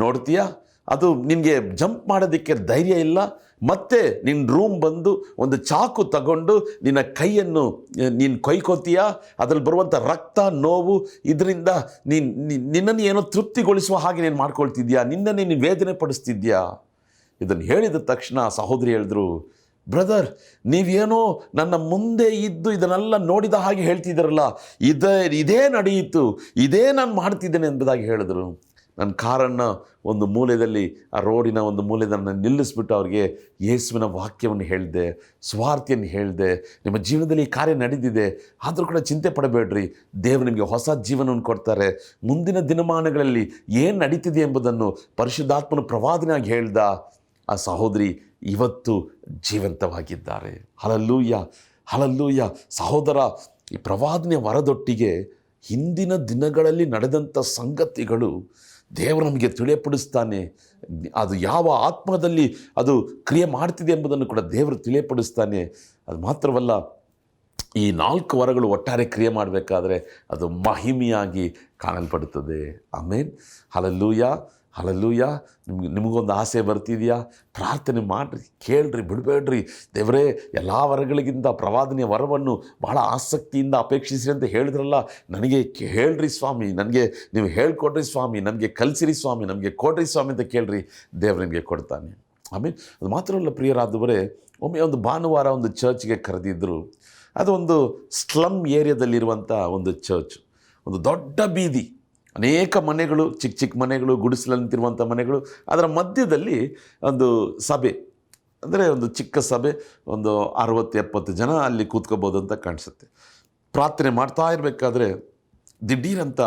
Speaker 1: ನೋಡ್ತೀಯಾ, ಅದು ನಿನಗೆ ಜಂಪ್ ಮಾಡೋದಕ್ಕೆ ಧೈರ್ಯ ಇಲ್ಲ. ಮತ್ತೆ ನಿನ್ನ ರೂಮ್ ಬಂದು ಒಂದು ಚಾಕು ತಗೊಂಡು ನಿನ್ನ ಕೈಯನ್ನು ನೀನು ಕೊಯ್ಕೋತೀಯಾ, ಅದರಲ್ಲಿ ಬರುವಂಥ ರಕ್ತ, ನೋವು, ಇದರಿಂದ ನಿನ್ನನ್ನು ಏನೋ ತೃಪ್ತಿಗೊಳಿಸುವ ಹಾಗೆ ನೀನು ಮಾಡ್ಕೊಳ್ತಿದ್ಯಾ, ನಿನ್ನನ್ನೇ ನೀನು ವೇದನೆ ಪಡಿಸ್ತಿದ್ಯಾ. ಇದನ್ನು ಹೇಳಿದ ತಕ್ಷಣ ಸಹೋದರಿ ಹೇಳಿದ್ರು, ಬ್ರದರ್, ನೀವೇನೋ ನನ್ನ ಮುಂದೆ ಇದ್ದು ಇದನ್ನೆಲ್ಲ ನೋಡಿದ ಹಾಗೆ ಹೇಳ್ತಿದ್ದೀರಲ್ಲ, ಇದೇ ನಡೆಯಿತು, ಇದೇ ನಾನು ಮಾಡ್ತಿದ್ದೇನೆ ಎಂಬುದಾಗಿ ಹೇಳಿದ್ರು. ನನ್ನ ಕಾರನ್ನು ಒಂದು ಮೂಲೆಯಲ್ಲಿ, ಆ ರೋಡಿನ ಒಂದು ಮೂಲೆಯನ್ನು ನಿಲ್ಲಿಸ್ಬಿಟ್ಟು ಅವ್ರಿಗೆ ಯೇಸುವಿನ ವಾಕ್ಯವನ್ನು ಹೇಳಿದೆ, ಸ್ವಾರ್ಥಿಯನ್ನು ಹೇಳಿದೆ. ನಿಮ್ಮ ಜೀವನದಲ್ಲಿ ಈ ಕಾರ್ಯ ನಡೆದಿದೆ, ಆದರೂ ಕೂಡ ಚಿಂತೆ ಪಡಬೇಡ್ರಿ, ದೇವರು ನಿಮಗೆ ಹೊಸ ಜೀವನವನ್ನು ಕೊಡ್ತಾರೆ. ಮುಂದಿನ ದಿನಮಾನಗಳಲ್ಲಿ ಏನು ನಡೀತಿದೆ ಎಂಬುದನ್ನು ಪರಿಶುದ್ಧಾತ್ಮನ ಪ್ರವಾದನೆಯಾಗಿ ಹೇಳ್ದ. ಆ ಸಹೋದರಿ ಇವತ್ತು ಜೀವಂತವಾಗಿದ್ದಾರೆ. Hallelujah, hallelujah. ಸಹೋದರ, ಈ ಪ್ರವಾದನೆಯ ವರದೊಟ್ಟಿಗೆ ಹಿಂದಿನ ದಿನಗಳಲ್ಲಿ ನಡೆದಂಥ ಸಂಗತಿಗಳು ದೇವರು ನಮಗೆ ತಿಳಿಯಪಡಿಸ್ತಾನೆ. ಅದು ಯಾವ ಆತ್ಮದಲ್ಲಿ ಅದು ಕ್ರಿಯೆ ಮಾಡ್ತಿದೆ ಎಂಬುದನ್ನು ಕೂಡ ದೇವರು ತಿಳಿಯಪಡಿಸ್ತಾನೆ. ಅದು ಮಾತ್ರವಲ್ಲ, ಈ 4 ವರಗಳು ಒಟ್ಟಾರೆ ಕ್ರಿಯೆ ಮಾಡಬೇಕಾದ್ರೆ ಅದು ಮಹಿಮೆಯಾಗಿ ಕಾಣಲ್ಪಡುತ್ತದೆ. ಆಮೇನ್. Hallelujah, hallelujah. ನಿಮಗೊಂದು ಆಸೆ ಬರ್ತಿದೆಯಾ? ಪ್ರಾರ್ಥನೆ ಮಾಡಿರಿ, ಕೇಳ್ರಿ, ಬಿಡಬೇಡ್ರಿ. ದೇವರೇ, ಎಲ್ಲ ವರಗಳಿಗಿಂತ ಪ್ರವಾದನೆಯ ವರವನ್ನು ಬಹಳ ಆಸಕ್ತಿಯಿಂದ ಅಪೇಕ್ಷಿಸಿರಿ ಅಂತ ಹೇಳಿದ್ರಲ್ಲ, ನನಗೆ ಹೇಳ್ರಿ ಸ್ವಾಮಿ, ನನಗೆ ನೀವು ಹೇಳ್ಕೊಡ್ರಿ ಸ್ವಾಮಿ, ನನಗೆ ಕಲಿಸಿರಿ ಸ್ವಾಮಿ, ನಮಗೆ ಕೊಡ್ರಿ ಸ್ವಾಮಿ ಅಂತ ಕೇಳ್ರಿ, ದೇವರು ನಿಮಗೆ ಕೊಡ್ತಾನೆ. ಆಮೇಲೆ ಅದು ಮಾತ್ರವಲ್ಲ ಪ್ರಿಯರಾದವರೇ, ಒಮ್ಮೆ ಒಂದು ಭಾನುವಾರ ಒಂದು ಚರ್ಚ್ಗೆ ಕರೆದಿದ್ದರು. ಅದು ಒಂದು ಸ್ಲಮ್ ಏರಿಯಾದಲ್ಲಿರುವಂಥ ಒಂದು ಚರ್ಚ್, ಒಂದು ದೊಡ್ಡ ಬೀದಿ, ಅನೇಕ ಮನೆಗಳು, ಚಿಕ್ಕ ಚಿಕ್ಕ ಮನೆಗಳು, ಗುಡಿಸಲಂತಿರುವಂಥ ಮನೆಗಳು, ಅದರ ಮಧ್ಯದಲ್ಲಿ ಒಂದು ಸಭೆ, ಅಂದರೆ ಒಂದು ಚಿಕ್ಕ ಸಭೆ, ಒಂದು 60-70 ಜನ ಅಲ್ಲಿ ಕೂತ್ಕೋಬೋದು ಅಂತ ಕಾಣಿಸುತ್ತೆ. ಪ್ರಾರ್ಥನೆ ಮಾಡ್ತಾ ಇರಬೇಕಾದ್ರೆ ದಿಢೀರಂತ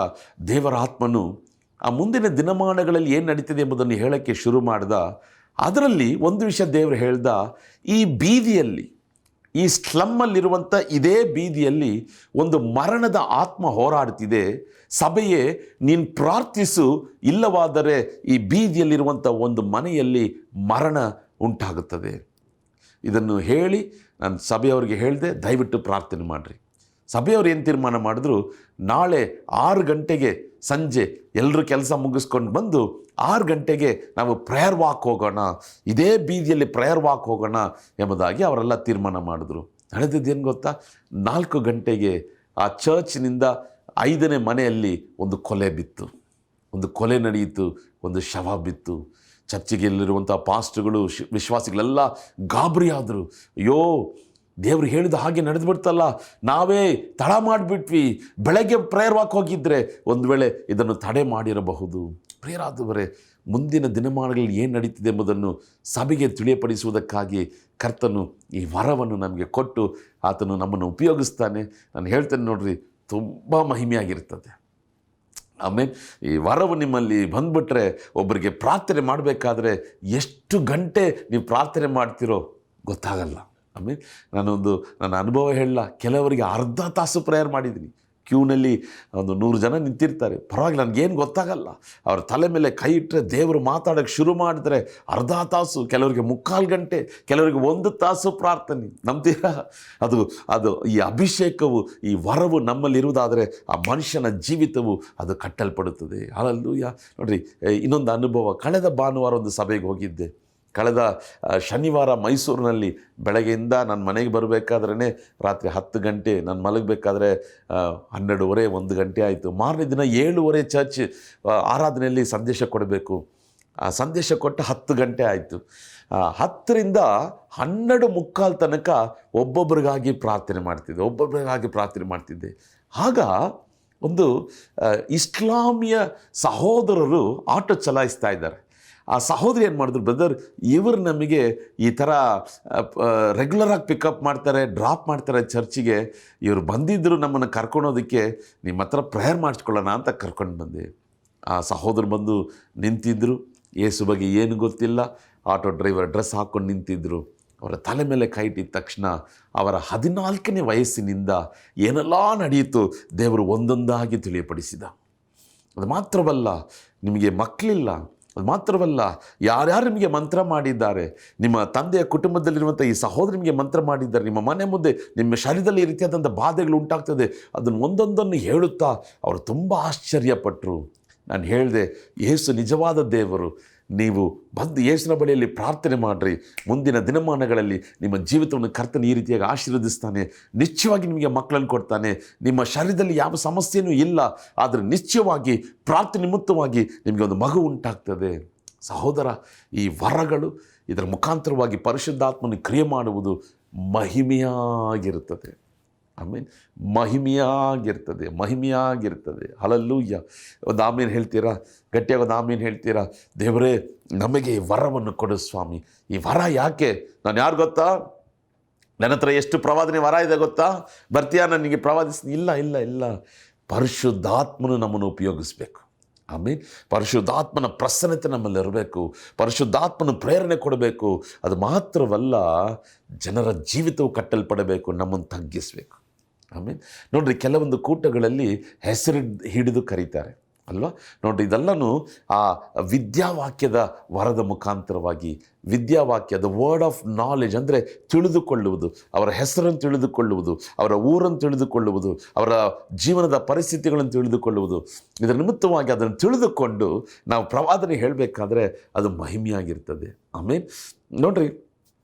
Speaker 1: ದೇವರ ಆತ್ಮನು ಆ ಮುಂದಿನ ದಿನಮಾನಗಳಲ್ಲಿ ಏನು ನಡೀತಿದೆ ಎಂಬುದನ್ನು ಹೇಳೋಕ್ಕೆ ಶುರು ಮಾಡ್ದ. ಅದರಲ್ಲಿ ಒಂದು ವಿಷಯ ದೇವರು ಹೇಳ್ದ, ಈ ಬೀದಿಯಲ್ಲಿ, ಈ ಸ್ಲಮ್ಮಲ್ಲಿರುವಂಥ ಇದೇ ಬೀದಿಯಲ್ಲಿ ಒಂದು ಮರಣದ ಆತ್ಮ ಹೋರಾಡ್ತಿದೆ. ಸಭೆಯೇ, ನೀನು ಪ್ರಾರ್ಥಿಸು, ಇಲ್ಲವಾದರೆ ಈ ಬೀದಿಯಲ್ಲಿರುವಂಥ ಒಂದು ಮನೆಯಲ್ಲಿ ಮರಣ ಉಂಟಾಗುತ್ತದೆ. ಇದನ್ನು ಹೇಳಿ ನಾನು ಸಭೆಯವರಿಗೆ ಹೇಳಿದೆ, ದಯವಿಟ್ಟು ಪ್ರಾರ್ಥನೆ ಮಾಡಿರಿ. ಸಭೆಯವರು ಏನು ತೀರ್ಮಾನ ಮಾಡಿದ್ರು, ನಾಳೆ 6 ಗಂಟೆಗೆ ಸಂಜೆ ಎಲ್ಲರೂ ಕೆಲಸ ಮುಗಿಸ್ಕೊಂಡು ಬಂದು 6 ಗಂಟೆಗೆ ನಾವು ಪ್ರೇಯರ್ ವಾಕ್ ಹೋಗೋಣ, ಇದೇ ಬೀದಿಯಲ್ಲಿ ಪ್ರೇಯರ್ ವಾಕ್ ಹೋಗೋಣ ಎಂಬುದಾಗಿ ಅವರೆಲ್ಲ ತೀರ್ಮಾನ ಮಾಡಿದ್ರು. ನಡೆದಿದ್ದೇನು ಗೊತ್ತಾ? 4 ಗಂಟೆಗೆ ಆ ಚರ್ಚ್ನಿಂದ 5ನೇ ಮನೆಯಲ್ಲಿ ಒಂದು ಕೊಲೆ ಬಿತ್ತು, ಒಂದು ಕೊಲೆ ನಡೆಯಿತು, ಒಂದು ಶವ ಬಿತ್ತು. ಚರ್ಚಿಗೆಲ್ಲಿರುವಂಥ ಪಾಸ್ಟ್ಗಳು, ವಿಶ್ವಾಸಿಗಳೆಲ್ಲ ಗಾಬರಿ ಆದರು. ಅಯ್ಯೋ, ದೇವರು ಹೇಳಿದ ಹಾಗೆ ನಡೆದುಬಿಡ್ತಲ್ಲ, ನಾವೇ ತಡ ಮಾಡಿಬಿಟ್ವಿ, ಬೆಳಗ್ಗೆ ಪ್ರೇಯರ್ ವಾಕ್ ಹೋಗಿದ್ದರೆ ಒಂದು ವೇಳೆ ಇದನ್ನು ತಡೆ ಮಾಡಿರಬಹುದು. ಪ್ರಿಯರಾದವರೇ, ಮುಂದಿನ ದಿನಮಾನಗಳಲ್ಲಿ ಏನು ನಡೀತಿದೆ ಎಂಬುದನ್ನು ಸಭೆಗೆ ತಿಳಿಯಪಡಿಸುವುದಕ್ಕಾಗಿ ಕರ್ತನು ಈ ವರವನ್ನು ನಮಗೆ ಕೊಟ್ಟು ಆತನು ನಮ್ಮನ್ನು ಉಪಯೋಗಿಸ್ತಾನೆ. ನಾನು ಹೇಳ್ತೇನೆ ನೋಡ್ರಿ, ತುಂಬ ಮಹಿಮೆಯಾಗಿರ್ತದೆ. ಆಮೇಲೆ ಈ ವರವು ನಿಮ್ಮಲ್ಲಿ ಬಂದ್ಬಿಟ್ರೆ ಒಬ್ಬರಿಗೆ ಪ್ರಾರ್ಥನೆ ಮಾಡಬೇಕಾದ್ರೆ ಎಷ್ಟು ಗಂಟೆ ನೀವು ಪ್ರಾರ್ಥನೆ ಮಾಡ್ತಿರೋ ಗೊತ್ತಾಗಲ್ಲ. ಆಮೇಲೆ ನನ್ನ ಅನುಭವ ಹೇಳಲ್ಲ, ಕೆಲವರಿಗೆ ಅರ್ಧ ತಾಸು ಪ್ರೇಯರ್ ಮಾಡಿದ್ದೀನಿ. ಕ್ಯೂನಲ್ಲಿ 100 ಜನ ನಿಂತಿರ್ತಾರೆ, ಪರವಾಗಿಲ್ಲ, ನನಗೇನು ಗೊತ್ತಾಗಲ್ಲ. ಅವ್ರ ತಲೆ ಮೇಲೆ ಕೈ ಇಟ್ಟರೆ ದೇವರು ಮಾತಾಡೋಕ್ಕೆ ಶುರು ಮಾಡಿದ್ರೆ ಅರ್ಧ ತಾಸು, ಕೆಲವರಿಗೆ 3/4 ಗಂಟೆ, ಕೆಲವರಿಗೆ 1 ತಾಸು ಪ್ರಾರ್ಥನೆ. ನಂಬ್ತೀರಾ? ಅದು ಈ ಅಭಿಷೇಕವು, ಈ ವರವು ನಮ್ಮಲ್ಲಿರುವುದಾದರೆ ಆ ಮನುಷ್ಯನ ಜೀವಿತವು ಅದು ಕಟ್ಟಲ್ಪಡುತ್ತದೆ. ಹಲ್ಲೆಲೂಯಾ. ನೋಡ್ರಿ, ಇನ್ನೊಂದು ಅನುಭವ. ಕಳೆದ ಭಾನುವಾರ ಒಂದು ಸಭೆಗೆ ಹೋಗಿದ್ದೆ. ಕಳೆದ ಶನಿವಾರ ಮೈಸೂರಿನಲ್ಲಿ ಬೆಳಗ್ಗೆಯಿಂದ ನಾನು ಮನೆಗೆ ಬರಬೇಕಾದ್ರೇ ರಾತ್ರಿ 10 ಗಂಟೆ, ನಾನು ಮಲಗಬೇಕಾದ್ರೆ 12:30 1 ಗಂಟೆ ಆಯಿತು. ಮಾರನೇ ದಿನ 7:30 ಚರ್ಚ್ ಆರಾಧನೆಯಲ್ಲಿ ಸಂದೇಶ ಕೊಡಬೇಕು. ಆ ಸಂದೇಶ ಕೊಟ್ಟು 10 ಗಂಟೆ ಆಯಿತು. 10ರಿಂದ 12:45 ತನಕ ಒಬ್ಬೊಬ್ಬರಿಗಾಗಿ ಪ್ರಾರ್ಥನೆ ಮಾಡ್ತಿದ್ದೆ. ಆಗ ಒಂದು ಇಸ್ಲಾಮಿಯ ಸಹೋದರರು ಆಟೋ ಚಲಾಯಿಸ್ತಾ ಇದ್ದಾರೆ. ಆ ಸಹೋದರಿ ಏನು ಮಾಡಿದ್ರು, ಬ್ರದರ್, ಇವರು ನಮಗೆ ಈ ಥರ ರೆಗ್ಯುಲರಾಗಿ ಪಿಕಪ್ ಮಾಡ್ತಾರೆ, ಡ್ರಾಪ್ ಮಾಡ್ತಾರೆ ಚರ್ಚಿಗೆ. ಇವರು ಬಂದಿದ್ದರು ನಮ್ಮನ್ನು ಕರ್ಕೊಳೋದಕ್ಕೆ, ನಿಮ್ಮ ಹತ್ರ ಪ್ರೇಯರ್ ಮಾಡಿಸ್ಕೊಳ್ಳೋಣ ಅಂತ ಕರ್ಕೊಂಡು ಬಂದೆ. ಆ ಸಹೋದರು ಬಂದು ನಿಂತಿದ್ದರು. ಯೇಸು ಬಗ್ಗೆ ಏನು ಗೊತ್ತಿಲ್ಲ, ಆಟೋ ಡ್ರೈವರ್ ಡ್ರೆಸ್ ಹಾಕ್ಕೊಂಡು ನಿಂತಿದ್ದರು. ಅವರ ತಲೆ ಮೇಲೆ ಕೈ ಇಟ್ಟಿದ ತಕ್ಷಣ ಅವರ 14ನೇ ವಯಸ್ಸಿನಿಂದ ಏನೆಲ್ಲ ನಡೆಯಿತು ದೇವರು ಒಂದೊಂದಾಗಿ ತಿಳಿಯಪಡಿಸಿದ. ಅದು ಮಾತ್ರವಲ್ಲ, ನಿಮಗೆ ಮಕ್ಕಳಿಲ್ಲ, ಅದು ಮಾತ್ರವಲ್ಲ, ಯಾರ್ಯಾರು ನಿಮಗೆ ಮಂತ್ರ ಮಾಡಿದ್ದಾರೆ, ನಿಮ್ಮ ತಂದೆಯ ಕುಟುಂಬದಲ್ಲಿರುವಂಥ ಈ ಸಹೋದರ ನಿಮಗೆ ಮಂತ್ರ ಮಾಡಿದ್ದಾರೆ, ನಿಮ್ಮ ಮನೆ ಮುಂದೆ ನಿಮ್ಮ ಶರೀರದಲ್ಲಿ ಈ ರೀತಿಯಾದಂಥ ಬಾಧೆಗಳು ಉಂಟಾಗ್ತದೆ, ಅದನ್ನು ಒಂದೊಂದನ್ನು ಹೇಳುತ್ತಾ ಅವರು ತುಂಬ ಆಶ್ಚರ್ಯಪಟ್ಟರು. ನಾನು ಹೇಳಿದೆ, ಯೇಸು ನಿಜವಾದ ದೇವರು. ನೀವು ಬಂದು ಯೇಸುನ ಬಳಿಯಲ್ಲಿ ಪ್ರಾರ್ಥನೆ ಮಾಡಿರಿ, ಮುಂದಿನ ದಿನಮಾನಗಳಲ್ಲಿ ನಿಮ್ಮ ಜೀವಿತವನ್ನು ಕರ್ತನ ಈ ರೀತಿಯಾಗಿ ಆಶೀರ್ವದಿಸ್ತಾನೆ. ನಿಶ್ಚಯವಾಗಿ ನಿಮಗೆ ಮಕ್ಕಳನ್ನು ಕೊಡ್ತಾನೆ. ನಿಮ್ಮ ಶರೀರದಲ್ಲಿ ಯಾವ ಸಮಸ್ಯೆಯೂ ಇಲ್ಲ, ಆದರೆ ನಿಶ್ಚಯವಾಗಿ ಪ್ರಾರ್ಥನೆ ನಿಮಿತ್ತವಾಗಿ ನಿಮಗೆ ಒಂದು ಮಗು ಉಂಟಾಗ್ತದೆ. ಸಹೋದರ, ಈ ವರಗಳು, ಇದರ ಮುಖಾಂತರವಾಗಿ ಪರಿಶುದ್ಧಾತ್ಮನ ಕ್ರಿಯೆ ಮಾಡುವುದು ಮಹಿಮೆಯಾಗಿರುತ್ತದೆ. ಆಮೇಲೆ ಮಹಿಮೆಯಾಗಿರ್ತದೆ. ಹಲ್ಲೆಲೂಯಾ. ಒಂದು ಆಮೇಲೆ ಹೇಳ್ತೀರಾ? ಗಟ್ಟಿಯಾಗಿ ಒಂದು ಆಮೇಲೆ ಹೇಳ್ತೀರಾ? ದೇವರೇ, ನಮಗೆ ಈ ವರವನ್ನು ಕೊಡು ಸ್ವಾಮಿ. ಈ ವರ ಯಾಕೆ? ನಾನು ಯಾರು ಗೊತ್ತಾ? ನನ್ನ ಹತ್ರ ಎಷ್ಟು ಪ್ರವಾದನೆ ವರ ಇದೆ ಗೊತ್ತಾ? ಬರ್ತೀಯಾ ನನಗೆ ಪ್ರವಾದಿಸ್ತೀನಿ? ಇಲ್ಲ. ಪರಿಶುದ್ಧಾತ್ಮನು ನಮ್ಮನ್ನು ಉಪಯೋಗಿಸ್ಬೇಕು. ಆಮೇಲೆ ಪರಿಶುದ್ಧಾತ್ಮನ ಪ್ರಸನ್ನತೆ ನಮ್ಮಲ್ಲಿ ಇರಬೇಕು, ಪರಿಶುದ್ಧಾತ್ಮನ ಪ್ರೇರಣೆ ಕೊಡಬೇಕು. ಅದು ಮಾತ್ರವಲ್ಲ, ಜನರ ಜೀವಿತವು ಕಟ್ಟಲ್ಪಡಬೇಕು, ನಮ್ಮನ್ನು ತಗ್ಗಿಸಬೇಕು. ಆಮೇಲೆ ನೋಡ್ರಿ, ಕೆಲವೊಂದು ಕೂಟಗಳಲ್ಲಿ ಹೆಸರು ಹಿಡಿದು ಕರೀತಾರೆ ಅಲ್ವಾ? ನೋಡ್ರಿ, ಇದೆಲ್ಲನೂ ಆ ವಿದ್ಯಾವಾಕ್ಯದ ವರದ ಮುಖಾಂತರವಾಗಿ, ವಿದ್ಯಾವಾಕ್ಯದ ವರ್ಡ್ ಆಫ್ ನಾಲೆಜ್ ಅಂದರೆ ತಿಳಿದುಕೊಳ್ಳುವುದು, ಅವರ ಹೆಸರನ್ನು ತಿಳಿದುಕೊಳ್ಳುವುದು, ಅವರ ಊರನ್ನು ತಿಳಿದುಕೊಳ್ಳುವುದು, ಅವರ ಜೀವನದ ಪರಿಸ್ಥಿತಿಗಳನ್ನು ತಿಳಿದುಕೊಳ್ಳುವುದು. ಇದರ ನಿಮಿತ್ತವಾಗಿ ಅದನ್ನು ತಿಳಿದುಕೊಂಡು ನಾವು ಪ್ರವಾದನೆ ಹೇಳಬೇಕಾದ್ರೆ ಅದು ಮಹಿಮೆಯಾಗಿರ್ತದೆ. ಆಮೇಲೆ ನೋಡ್ರಿ,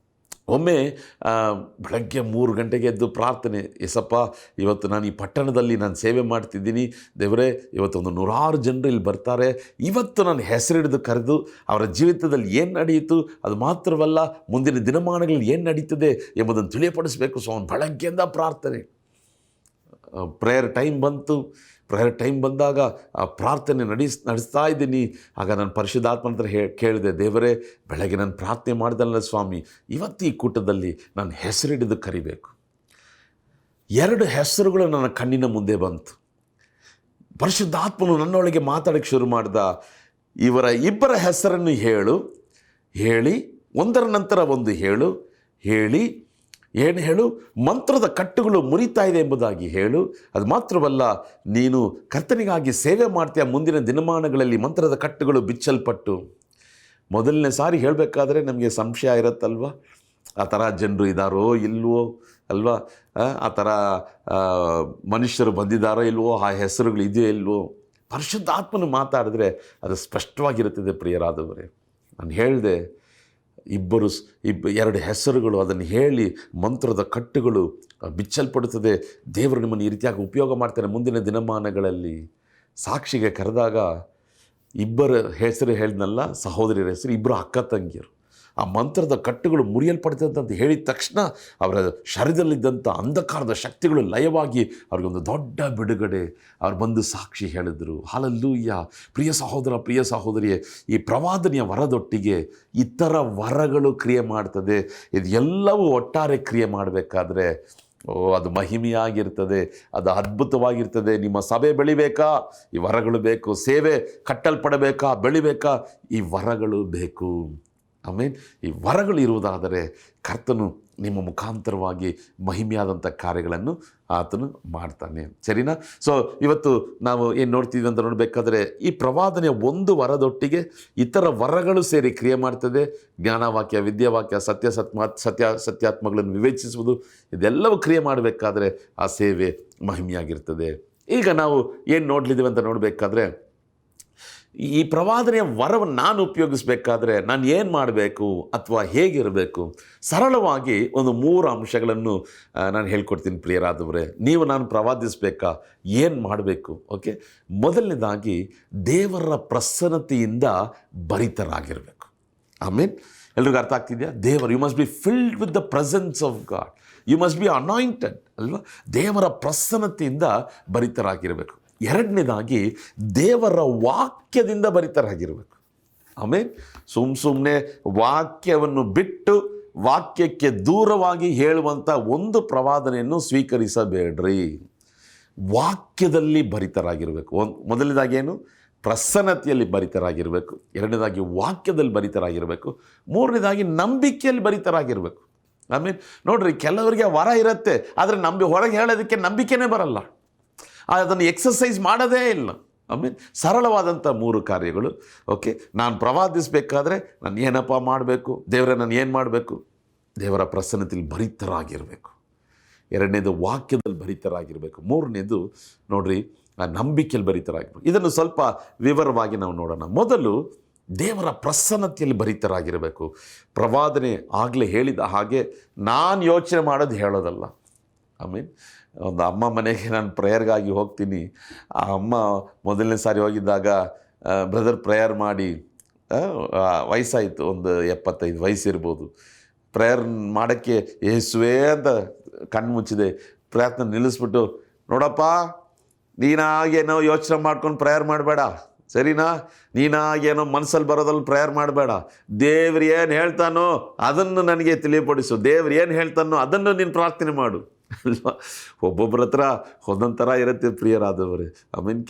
Speaker 1: ಒಮ್ಮೆ ಬೆಳಗ್ಗೆ 3 ಗಂಟೆಗೆ ಎದ್ದು ಪ್ರಾರ್ಥನೆ, ಏಸಪ್ಪ, ಇವತ್ತು ನಾನು ಈ ಪಟ್ಟಣದಲ್ಲಿ ನಾನು ಸೇವೆ ಮಾಡ್ತಿದ್ದೀನಿ ದೇವರೇ, ಇವತ್ತು ಒಂದು 100 ಜನರು ಇಲ್ಲಿ ಬರ್ತಾರೆ, ಇವತ್ತು ನಾನು ಹೆಸರಿಡಿದು ಕರೆದು ಅವರ ಜೀವಿತದಲ್ಲಿ ಏನು ನಡೆಯಿತು, ಅದು ಮಾತ್ರವಲ್ಲ ಮುಂದಿನ ದಿನಮಾನಗಳಲ್ಲಿ ಏನು ನಡೀತದೆ ಎಂಬುದನ್ನು ತಿಳಿಯಪಡಿಸಬೇಕು. ಸೊ ಅವನು ಬೆಳಗ್ಗೆಯಿಂದ ಪ್ರಾರ್ಥನೆ. ಪ್ರೇಯರ್ ಟೈಮ್ ಬಂದಾಗ ಆ ಪ್ರಾರ್ಥನೆ ನಡೆಸ್ತಾ ಇದ್ದೀನಿ. ಆಗ ನಾನು ಪರಿಶುದ್ಧಾತ್ಮನ ಹತ್ರ ಕೇಳಿದೆ, ದೇವರೇ, ಬೆಳಗ್ಗೆ ನಾನು ಪ್ರಾರ್ಥನೆ ಮಾಡಿದಲ್ಲ ಸ್ವಾಮಿ, ಇವತ್ತು ಈ ಕೂಟದಲ್ಲಿ ನಾನು ಹೆಸರಿಡಿದು ಕರಿಬೇಕು. 2 ಹೆಸರುಗಳು ನನ್ನ ಕಣ್ಣಿನ ಮುಂದೆ ಬಂತು. ಪರಿಶುದ್ಧಾತ್ಮನು ನನ್ನೊಳಗೆ ಮಾತಾಡೋಕ್ಕೆ ಶುರು ಮಾಡ್ದ. ಇವರ 2 ಹೆಸರನ್ನು ಹೇಳಿ ಒಂದರ ನಂತರ ಒಂದು ಹೇಳಿ ಏನು ಹೇಳು? ಮಂತ್ರದ ಕಟ್ಟುಗಳು ಮುರಿತಾ ಇದೆ ಎಂಬುದಾಗಿ ಹೇಳು. ಅದು ಮಾತ್ರವಲ್ಲ, ನೀನು ಕರ್ತನಿಗಾಗಿ ಸೇವೆ ಮಾಡ್ತೀಯ, ಮುಂದಿನ ದಿನಮಾನಗಳಲ್ಲಿ ಮಂತ್ರದ ಕಟ್ಟುಗಳು ಬಿಚ್ಚಲ್ಪಟ್ಟು. ಮೊದಲನೇ ಸಾರಿ ಹೇಳಬೇಕಾದ್ರೆ ನಮಗೆ ಸಂಶಯ ಇರುತ್ತಲ್ವ, ಆ ಥರ ಜನರು ಇದ್ದಾರೋ ಇಲ್ವೋ ಅಲ್ವಾ, ಆ ಥರ ಮನುಷ್ಯರು ಬಂದಿದ್ದಾರೋ ಇಲ್ವೋ, ಆ ಹೆಸರುಗಳು ಇದೆಯೋ ಇಲ್ವೋ. ಪರಿಶುದ್ಧಾತ್ಮನು ಮಾತಾಡಿದ್ರೆ ಅದು ಸ್ಪಷ್ಟವಾಗಿರುತ್ತದೆ. ಪ್ರಿಯರಾದವರೇ, ನಾನು ಹೇಳಿದೆ, 2 ಹೆಸರುಗಳು, ಅದನ್ನು ಹೇಳಿ ಮಂತ್ರದ ಕಟ್ಟುಗಳು ಬಿಚ್ಚಲ್ಪಡುತ್ತದೆ. ದೇವರು ನಿಮ್ಮನ್ನು ಈ ರೀತಿಯಾಗಿ ಉಪಯೋಗ ಮಾಡ್ತಾರೆ ಮುಂದಿನ ದಿನಮಾನಗಳಲ್ಲಿ. ಸಾಕ್ಷಿಗೆ ಕರೆದಾಗ 2 ಹೆಸರು ಹೇಳಿದ್ನಲ್ಲ, ಸಹೋದರಿಯರ ಹೆಸರು, 2 ಅಕ್ಕ ತಂಗಿಯರು. ಆ ಮಂತ್ರದ ಕಟ್ಟುಗಳು ಮುರಿಯಲ್ಪಡ್ತದೆ ಅಂತ ಹೇಳಿದ ತಕ್ಷಣ ಅವರ ಶರೀರದಲ್ಲಿದ್ದಂಥ ಅಂಧಕಾರದ ಶಕ್ತಿಗಳು ಲಯವಾಗಿ ಅವ್ರಿಗೊಂದು ದೊಡ್ಡ ಬಿಡುಗಡೆ. ಅವ್ರು ಬಂದು ಸಾಕ್ಷಿ ಹೇಳಿದರು. ಹಲ್ಲೆಲೂಯಾ. ಪ್ರಿಯ ಸಹೋದರಿಯೇ, ಈ ಪ್ರವಾದನೆಯ ವರದೊಟ್ಟಿಗೆ ಇತರ ವರಗಳು ಕ್ರಿಯೆ ಮಾಡ್ತದೆ. ಇದು ಎಲ್ಲವೂ ಒಟ್ಟಾರೆ ಕ್ರಿಯೆ ಮಾಡಬೇಕಾದ್ರೆ ಅದು ಮಹಿಮೆಯಾಗಿರ್ತದೆ, ಅದು ಅದ್ಭುತವಾಗಿರ್ತದೆ. ನಿಮ್ಮ ಸಭೆ ಬೆಳಿಬೇಕಾ? ಈ ವರಗಳು ಬೇಕು. ಸೇವೆ ಕಟ್ಟಲ್ಪಡಬೇಕಾ, ಬೆಳಿಬೇಕಾ? ಈ ವರಗಳು ಬೇಕು. ಆಮೇಲೆ ಈ ವರಗಳು ಇರುವುದಾದರೆ ಕರ್ತನು ನಿಮ್ಮ ಮುಖಾಂತರವಾಗಿ ಮಹಿಮೆಯಾದಂಥ ಕಾರ್ಯಗಳನ್ನು ಆತನು ಮಾಡ್ತಾನೆ. ಸರಿನಾ? ಸೊ ಇವತ್ತು ನಾವು ಏನು ನೋಡ್ತೀವಿ ಅಂತ ನೋಡಬೇಕಾದ್ರೆ, ಈ ಪ್ರವಾದನೆಯ ಒಂದು ವರದೊಟ್ಟಿಗೆ ಇತರ ವರಗಳು ಸೇರಿ ಕ್ರಿಯೆ ಮಾಡ್ತದೆ. ಜ್ಞಾನವಾಕ್ಯ, ವಿದ್ಯಾವಾಕ್ಯ, ಸತ್ಯಾತ್ಮಗಳನ್ನು ವಿವೇಚಿಸುವುದು, ಇದೆಲ್ಲವೂ ಕ್ರಿಯೆ ಮಾಡಬೇಕಾದ್ರೆ ಆ ಸೇವೆ ಮಹಿಮೆಯಾಗಿರ್ತದೆ. ಈಗ ನಾವು ಏನು ನೋಡ್ಲಿದ್ದೀವಿ ಅಂತ ನೋಡಬೇಕಾದ್ರೆ, ಈ ಪ್ರವಾದನೆಯ ವರವನ್ನು ನಾನು ಉಪಯೋಗಿಸಬೇಕಾದ್ರೆ ನಾನು ಏನು ಮಾಡಬೇಕು ಅಥವಾ ಹೇಗಿರಬೇಕು? ಸರಳವಾಗಿ ಒಂದು 3 ಅಂಶಗಳನ್ನು ನಾನು ಹೇಳ್ಕೊಡ್ತೀನಿ ಪ್ರಿಯರಾದವರೇ. ನೀವು ನಾನು ಪ್ರವಾದಿಸಬೇಕಾ? ಏನು ಮಾಡಬೇಕು? ಓಕೆ, ಮೊದಲನೇದಾಗಿ ದೇವರ ಪ್ರಸನ್ನತೆಯಿಂದ ಭರಿತರಾಗಿರಬೇಕು. ಆಮೇಲೆ ಎಲ್ರಿಗೂ ಅರ್ಥ ಆಗ್ತಿದೆಯಾ? You must be filled with the presence of God. You must be anointed ಅಲ್ವಾ? ದೇವರ ಪ್ರಸನ್ನತೆಯಿಂದ ಭರಿತರಾಗಿರಬೇಕು. ಎರಡನೇದಾಗಿ ದೇವರ ವಾಕ್ಯದಿಂದ ಭರಿತರಾಗಿರಬೇಕು. ಆಮೇಲೆ ಸುಮ್ಮನೆ ವಾಕ್ಯವನ್ನು ಬಿಟ್ಟು ವಾಕ್ಯಕ್ಕೆ ದೂರವಾಗಿ ಹೇಳುವಂಥ ಒಂದು ಪ್ರವಾದನೆಯನ್ನು ಸ್ವೀಕರಿಸಬೇಡ್ರಿ. ವಾಕ್ಯದಲ್ಲಿ ಭರಿತರಾಗಿರಬೇಕು. ಮೊದಲನೇದಾಗಿ ಏನು? ಪ್ರಸನ್ನತೆಯಲ್ಲಿ ಭರಿತರಾಗಿರಬೇಕು. ಎರಡನೇದಾಗಿ ವಾಕ್ಯದಲ್ಲಿ ಭರಿತರಾಗಿರಬೇಕು. ಮೂರನೇದಾಗಿ ನಂಬಿಕೆಯಲ್ಲಿ ಭರಿತರಾಗಿರಬೇಕು. ಆಮೇಲೆ ನೋಡ್ರಿ, ಕೆಲವರಿಗೆ ವರ ಇರುತ್ತೆ, ಆದರೆ ಹೊರಗೆ ಹೇಳೋದಕ್ಕೆ ನಂಬಿಕೆನೇ ಬರಲ್ಲ, ಅದನ್ನು ಎಕ್ಸಸೈಸ್ ಮಾಡೋದೇ ಇಲ್ಲ. ಆಮೇಲೆ ಸರಳವಾದಂಥ 3 ಕಾರ್ಯಗಳು. ಓಕೆ, ನಾನು ಪ್ರವಾದಿಸಬೇಕಾದ್ರೆ ನಾನು ಏನಪ್ಪ ಮಾಡಬೇಕು? ದೇವರೇ, ನಾನು ಏನು ಮಾಡಬೇಕು? ದೇವರ ಪ್ರಸನ್ನತೆಯಲ್ಲಿ ಭರಿತರಾಗಿರಬೇಕು. ಎರಡನೇದು ವಾಕ್ಯದಲ್ಲಿ ಭರಿತರಾಗಿರಬೇಕು. ಮೂರನೇದು ನೋಡ್ರಿ, ನಂಬಿಕೆಯಲ್ಲಿ ಭರಿತರಾಗಿರಬೇಕು. ಇದನ್ನು ಸ್ವಲ್ಪ ವಿವರವಾಗಿ ನಾವು ನೋಡೋಣ. ಮೊದಲು ದೇವರ ಪ್ರಸನ್ನತೆಯಲ್ಲಿ ಭರಿತರಾಗಿರಬೇಕು. ಪ್ರವಾದನೆ ಆಗಲೇ ಹೇಳಿದ ಹಾಗೆ ನಾನು ಯೋಚನೆ ಮಾಡೋದು ಹೇಳೋದಲ್ಲ. ಆಮೇಲೆ ಒಂದು ಅಮ್ಮ ಮನೆಗೆ ನಾನು ಪ್ರೇಯರ್ಗಾಗಿ ಹೋಗ್ತೀನಿ. ಆ ಅಮ್ಮ ಮೊದಲನೇ ಸಾರಿ ಹೋಗಿದ್ದಾಗ, ಬ್ರದರ್ ಪ್ರೇಯರ್ ಮಾಡಿ, ವಯಸ್ಸಾಯಿತು, ಒಂದು 75 ವಯಸ್ಸಿರ್ಬೋದು. ಪ್ರೇಯರ್ ಮಾಡೋಕ್ಕೆ ಯೇಸುವೇ ಅಂತ ಕಣ್ಣು ಮುಚ್ಚಿದೆ. ಪ್ರಯತ್ನ ನಿಲ್ಲಿಸ್ಬಿಟ್ಟು, ನೋಡಪ್ಪ, ನೀನಾಗೇನೋ ಯೋಚನೆ ಮಾಡ್ಕೊಂಡು ಪ್ರೇಯರ್ ಮಾಡಬೇಡ, ಸರಿನಾ? ನೀನಾಗೇನೋ ಮನಸ್ಸಲ್ಲಿ ಬರೋದಲ್ಲಿ ಪ್ರೇಯರ್ ಮಾಡಬೇಡ. ದೇವ್ರು ಏನು ಹೇಳ್ತಾನೋ ಅದನ್ನು ನನಗೆ ತಿಳಿಯಪಡಿಸು. ದೇವ್ರು ಏನು ಹೇಳ್ತಾನೋ ಅದನ್ನು ನೀನು ಪ್ರಾರ್ಥನೆ ಮಾಡು ಅಲ್ವಾ? ಒಬ್ಬೊಬ್ಬರ ಹತ್ರ ಒಂದೊಂದು ಥರ ಇರುತ್ತೆ ಪ್ರಿಯರಾದವರೇ.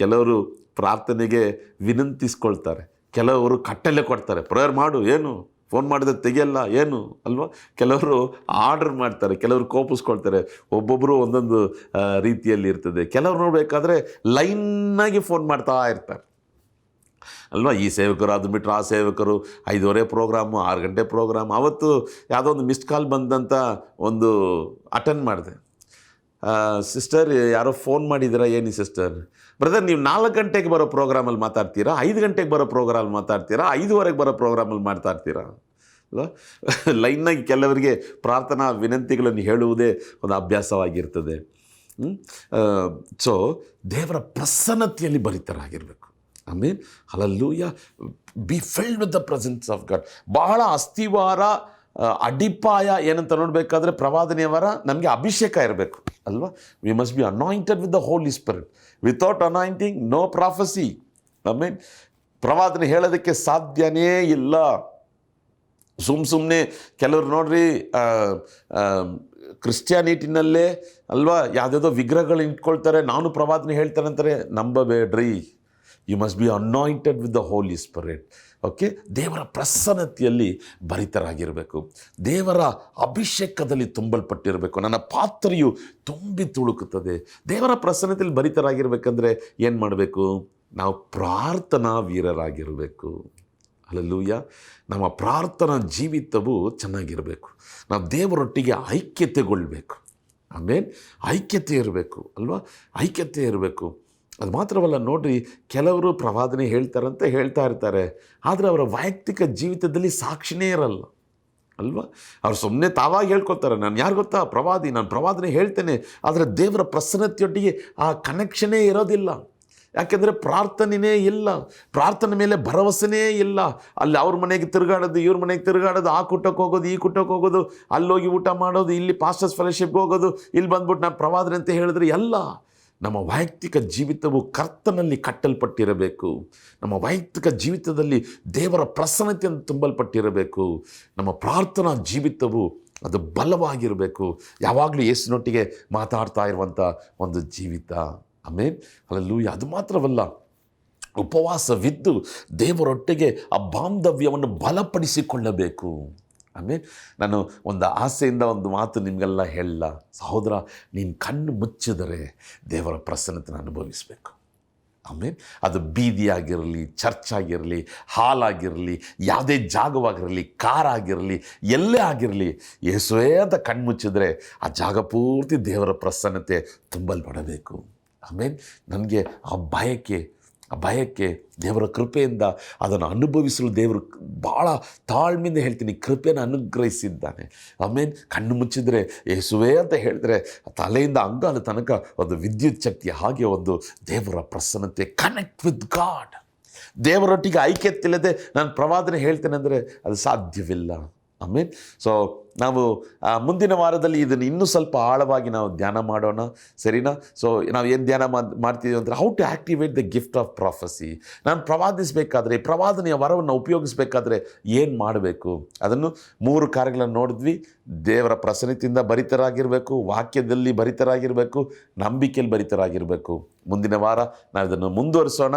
Speaker 1: ಕೆಲವರು ಪ್ರಾರ್ಥನೆಗೆ ವಿನಂತಿಸ್ಕೊಳ್ತಾರೆ, ಕೆಲವರು ಕಟ್ಟಲೆ ಕೊಡ್ತಾರೆ, ಪ್ರೇಯರ್ ಮಾಡು, ಏನು ಫೋನ್ ಮಾಡಿದ್ರೆ ತೆಗಿಯಲ್ಲ, ಏನು ಅಲ್ವಾ? ಕೆಲವರು ಆರ್ಡರ್ ಮಾಡ್ತಾರೆ, ಕೆಲವರು ಕೋಪಿಸ್ಕೊಳ್ತಾರೆ. ಒಬ್ಬೊಬ್ಬರು ಒಂದೊಂದು ರೀತಿಯಲ್ಲಿ ಇರ್ತದೆ. ಕೆಲವರು ನೋಡಬೇಕಾದ್ರೆ ಲೈನ್ನಾಗಿ ಫೋನ್ ಮಾಡ್ತಾ ಇರ್ತಾರೆ ಅಲ್ವಾ? ಈ ಸೇವಕರು, ಅದು ಬಿಟ್ಟರೆ ಆ ಸೇವಕರು, 5:30 ಪ್ರೋಗ್ರಾಮು, 6 ಗಂಟೆ ಪ್ರೋಗ್ರಾಮ್. ಅವತ್ತು ಯಾವುದೋ ಒಂದು ಮಿಸ್ಡ್ ಕಾಲ್ ಬಂದಂಥ ಒಂದು ಅಟೆಂಡ್ ಮಾಡಿದೆ. ಸಿಸ್ಟರ್ ಯಾರೋ ಫೋನ್ ಮಾಡಿದ್ದೀರಾ? ಏನು ಸಿಸ್ಟರ್? ಬ್ರದರ್, ನೀವು 4 ಗಂಟೆಗೆ ಬರೋ ಪ್ರೋಗ್ರಾಮಲ್ಲಿ ಮಾತಾಡ್ತೀರಾ, 5 ಗಂಟೆಗೆ ಬರೋ ಪ್ರೋಗ್ರಾಮಲ್ಲಿ ಮಾತಾಡ್ತೀರಾ, 5:15 ಬರೋ ಪ್ರೋಗ್ರಾಮಲ್ಲಿ ಮಾತಾಡ್ತೀರಾ ಅಲ್ವಾ? ಲೈನ್ನಾಗಿ ಕೆಲವರಿಗೆ ಪ್ರಾರ್ಥನಾ ವಿನಂತಿಗಳನ್ನು ಹೇಳುವುದೇ ಒಂದು ಅಭ್ಯಾಸವಾಗಿರ್ತದೆ. ಸೊ ದೇವರ ಪ್ರಸನ್ನತೆಯಲ್ಲಿ ಭರಿತರಾಗಿರಬೇಕು. ಆಮೇಲೆ hallelujah, B filled with the presence of god. ಬಹಳ ಅಸ್ಥಿವಾರ, ಅಡಿಪಾಯ ಏನಂತ ನೋಡಬೇಕಾದ್ರೆ ಪ್ರವಾದನೆಯವರ ನಮಗೆ ಅಭಿಷೇಕ ಇರಬೇಕು ಅಲ್ವಾ? We must be anointed with the holy spirit. Without anointing no prophecy. ಆಮೇಲೆ ಪ್ರವಾದನೆ ಹೇಳೋದಕ್ಕೆ ಸಾಧ್ಯನೇ ಇಲ್ಲ. ಸುಮ್ಮನೆ ಕೆಲವರು ನೋಡ್ರಿ, ಕ್ರಿಶ್ಚಿಯಾನಿಟಿನಲ್ಲೇ ಅಲ್ವಾ ಯಾವುದ್ಯಾವುದೋ ವಿಗ್ರಹಗಳು ಇಟ್ಕೊಳ್ತಾರೆ, ನಾನು ಪ್ರವಾದನೆ ಹೇಳ್ತಾರೆ ಅಂತಾರೆ. ನಂಬಬೇಡ್ರಿ. You must be anointed with the holy spirit. Okay, ದೇವರ ಪ್ರಸನ್ನತೆಯಲ್ಲಿ ಭರಿತರಾಗಿರಬೇಕು. ದೇವರ ಅಭಿಷೇಕದಲ್ಲಿ ತುಂಬಲ್ಪಟ್ಟಿರಬೇಕು. ನನ್ನ ಪಾತ್ರೆಯು ತುಂಬಿ ತುಳುಕುತ್ತದೆ. ದೇವರ ಪ್ರಸನ್ನತೆಯಲ್ಲಿ ಭರಿತರಾಗಿರ್ಬೇಕಂದ್ರೆ ಏನು ಮಾಡಬೇಕು? ನಾವು ಪ್ರಾರ್ಥನಾ ವೀರರಾಗಿರಬೇಕು. ಹಲ್ಲೆಲೂಯಾ. ನಮ್ಮ ಪ್ರಾರ್ಥನಾ ಜೀವಿತವು ಚೆನ್ನಾಗಿರಬೇಕು. ನಾವು ದೇವರೊಟ್ಟಿಗೆ ಐಕ್ಯತೆಗೊಳ್ಬೇಕು. ಆಮೇಲೆ ಐಕ್ಯತೆ ಇರಬೇಕು ಅಲ್ವಾ? ಐಕ್ಯತೆ ಇರಬೇಕು. ಅದು ಮಾತ್ರವಲ್ಲ, ನೋಡ್ರಿ, ಕೆಲವರು ಪ್ರವಾದನೆ ಹೇಳ್ತಾರಂತೆ ಹೇಳ್ತಾ ಇರ್ತಾರೆ, ಆದರೆ ಅವರ ವೈಯಕ್ತಿಕ ಜೀವಿತದಲ್ಲಿ ಸಾಕ್ಷಿನೇ ಇರಲ್ಲ ಅಲ್ವಾ? ಅವ್ರು ಸುಮ್ಮನೆ ತಾವಾಗಿ ಹೇಳ್ಕೊತಾರೆ, ನಾನು ಯಾರು ಗೊತ್ತಾ, ಪ್ರವಾದಿ, ನಾನು ಪ್ರವಾದನೆ ಹೇಳ್ತೇನೆ, ಆದರೆ ದೇವರ ಪ್ರಸನ್ನತೆಯೊಟ್ಟಿಗೆ ಆ ಕನೆಕ್ಷನೇ ಇರೋದಿಲ್ಲ. ಯಾಕೆಂದರೆ ಪ್ರಾರ್ಥನೆಯೇ ಇಲ್ಲ, ಪ್ರಾರ್ಥನೆ ಮೇಲೆ ಭರವಸೆನೇ ಇಲ್ಲ. ಅಲ್ಲಿ ಅವ್ರ ಮನೆಗೆ ತಿರುಗಾಡೋದು, ಇವ್ರ ಮನೆಗೆ ತಿರುಗಾಡೋದು, ಆ ಕುಟಕ್ಕೆ ಹೋಗೋದು, ಈ ಕುಟಕ್ಕೆ ಹೋಗೋದು, ಅಲ್ಲೋಗಿ ಊಟ ಮಾಡೋದು, ಇಲ್ಲಿ ಪಾಸ್ಟರ್ಸ್ ಫೆಲೋಶಿಪ್ಗೆ ಹೋಗೋದು, ಇಲ್ಲಿ ಬಂದ್ಬಿಟ್ಟು ನಾನು ಪ್ರವಾದನೆ ಅಂತ ಹೇಳಿದ್ರೆ ಎಲ್ಲ. ನಮ್ಮ ವೈಯಕ್ತಿಕ ಜೀವಿತವು ಕರ್ತನಲ್ಲಿ ಕಟ್ಟಲ್ಪಟ್ಟಿರಬೇಕು. ನಮ್ಮ ವೈಯಕ್ತಿಕ ಜೀವಿತದಲ್ಲಿ ದೇವರ ಪ್ರಸನ್ನತೆಯನ್ನು ತುಂಬಲ್ಪಟ್ಟಿರಬೇಕು. ನಮ್ಮ ಪ್ರಾರ್ಥನಾ ಜೀವಿತವು ಅದು ಬಲವಾಗಿರಬೇಕು, ಯಾವಾಗಲೂ ಯೇಸುನೊಟ್ಟಿಗೆ ಮಾತಾಡ್ತಾ ಇರುವಂಥ ಒಂದು ಜೀವಿತ. ಆಮೇಲೆ ಹಲ್ಲೆಲೂಯಾ. ಅದು ಮಾತ್ರವಲ್ಲ, ಉಪವಾಸವಿದ್ದು ದೇವರೊಟ್ಟಿಗೆ ಆ ಬಾಂಧವ್ಯವನ್ನು ಬಲಪಡಿಸಿಕೊಳ್ಳಬೇಕು. ಆಮೇಲೆ ನಾನು ಒಂದು ಆಸೆಯಿಂದ ಒಂದು ಮಾತು ನಿಮಗೆಲ್ಲ ಹೇಳಲ್ಲ, ಸಹೋದರ, ನೀನು ಕಣ್ಣು ಮುಚ್ಚಿದರೆ ದೇವರ ಪ್ರಸನ್ನತೆಯನ್ನು ಅನುಭವಿಸಬೇಕು. ಆಮೇಲೆ ಅದು ಬೀದಿಯಾಗಿರಲಿ, ಚರ್ಚ್ ಆಗಿರಲಿ, ಹಾಲ್ ಆಗಿರಲಿ, ಯಾವುದೇ ಜಾಗವಾಗಿರಲಿ, ಕಾರ್ ಆಗಿರಲಿ, ಎಲ್ಲೇ ಆಗಿರಲಿ, ಯೇಸುವೇ ಅಂತ ಕಣ್ಣು ಮುಚ್ಚಿದ್ರೆ ಆ ಜಾಗ ಪೂರ್ತಿ ದೇವರ ಪ್ರಸನ್ನತೆ ತುಂಬಲ್ಪಡಬೇಕು. ಆಮೇಲೆ ನನಗೆ ಆ ಭಯಕ್ಕೆ ದೇವರ ಕೃಪೆಯಿಂದ ಅದನ್ನು ಅನುಭವಿಸಲು ದೇವರು ಭಾಳ ತಾಳ್ಮೆಯಿಂದ ಹೇಳ್ತೀನಿ, ಕೃಪೆಯನ್ನು ಅನುಗ್ರಹಿಸಿದ್ದಾನೆ. ಆಮೇಲೆ ಕಣ್ಣು ಮುಚ್ಚಿದರೆ ಯೇಸುವೇ ಅಂತ ಹೇಳಿದ್ರೆ ತಲೆಯಿಂದ ಅಂಗಾಲ ತನಕ ಒಂದು ವಿದ್ಯುತ್ ಶಕ್ತಿ, ಹಾಗೆ ಒಂದು ದೇವರ ಪ್ರಸನ್ನತೆ, ಕನೆಕ್ಟ್ ವಿತ್ ಗಾಡ್. ದೇವರೊಟ್ಟಿಗೆ ಐಕ್ಯತಿಲ್ಲದೆ ನಾನು ಪ್ರವಾದನೆ ಹೇಳ್ತೇನೆ ಅಂದರೆ ಅದು ಸಾಧ್ಯವಿಲ್ಲ. ಆಮೇಲೆ ಸೊ ನಾವು ಮುಂದಿನ ವಾರದಲ್ಲಿ ಇದನ್ನು ಇನ್ನೂ ಸ್ವಲ್ಪ ಆಳವಾಗಿ ನಾವು ಧ್ಯಾನ ಮಾಡೋಣ, ಸರಿನಾ? ಸೊ ನಾವು ಏನು ಧ್ಯಾನ ಮಾಡ್ತಿದ್ದೀವಿ ಅಂದರೆ how to activate the gift of prophecy. ನಾನು ಪ್ರವಾದಿಸಬೇಕಾದ್ರೆ, ಪ್ರವಾದನೆಯ ವರವನ್ನು ಉಪಯೋಗಿಸಬೇಕಾದ್ರೆ ಏನು ಮಾಡಬೇಕು, ಅದನ್ನು 3 ಕಾರ್ಯಗಳನ್ನು ನೋಡಿದ್ವಿ. ದೇವರ ಪ್ರಸನ್ನತೆಯಿಂದ ಭರಿತರಾಗಿರಬೇಕು, ವಾಕ್ಯದಲ್ಲಿ ಭರಿತರಾಗಿರಬೇಕು, ನಂಬಿಕೆಯಲ್ಲಿ ಭರಿತರಾಗಿರಬೇಕು. ಮುಂದಿನ ವಾರ ನಾವು ಇದನ್ನು ಮುಂದುವರಿಸೋಣ.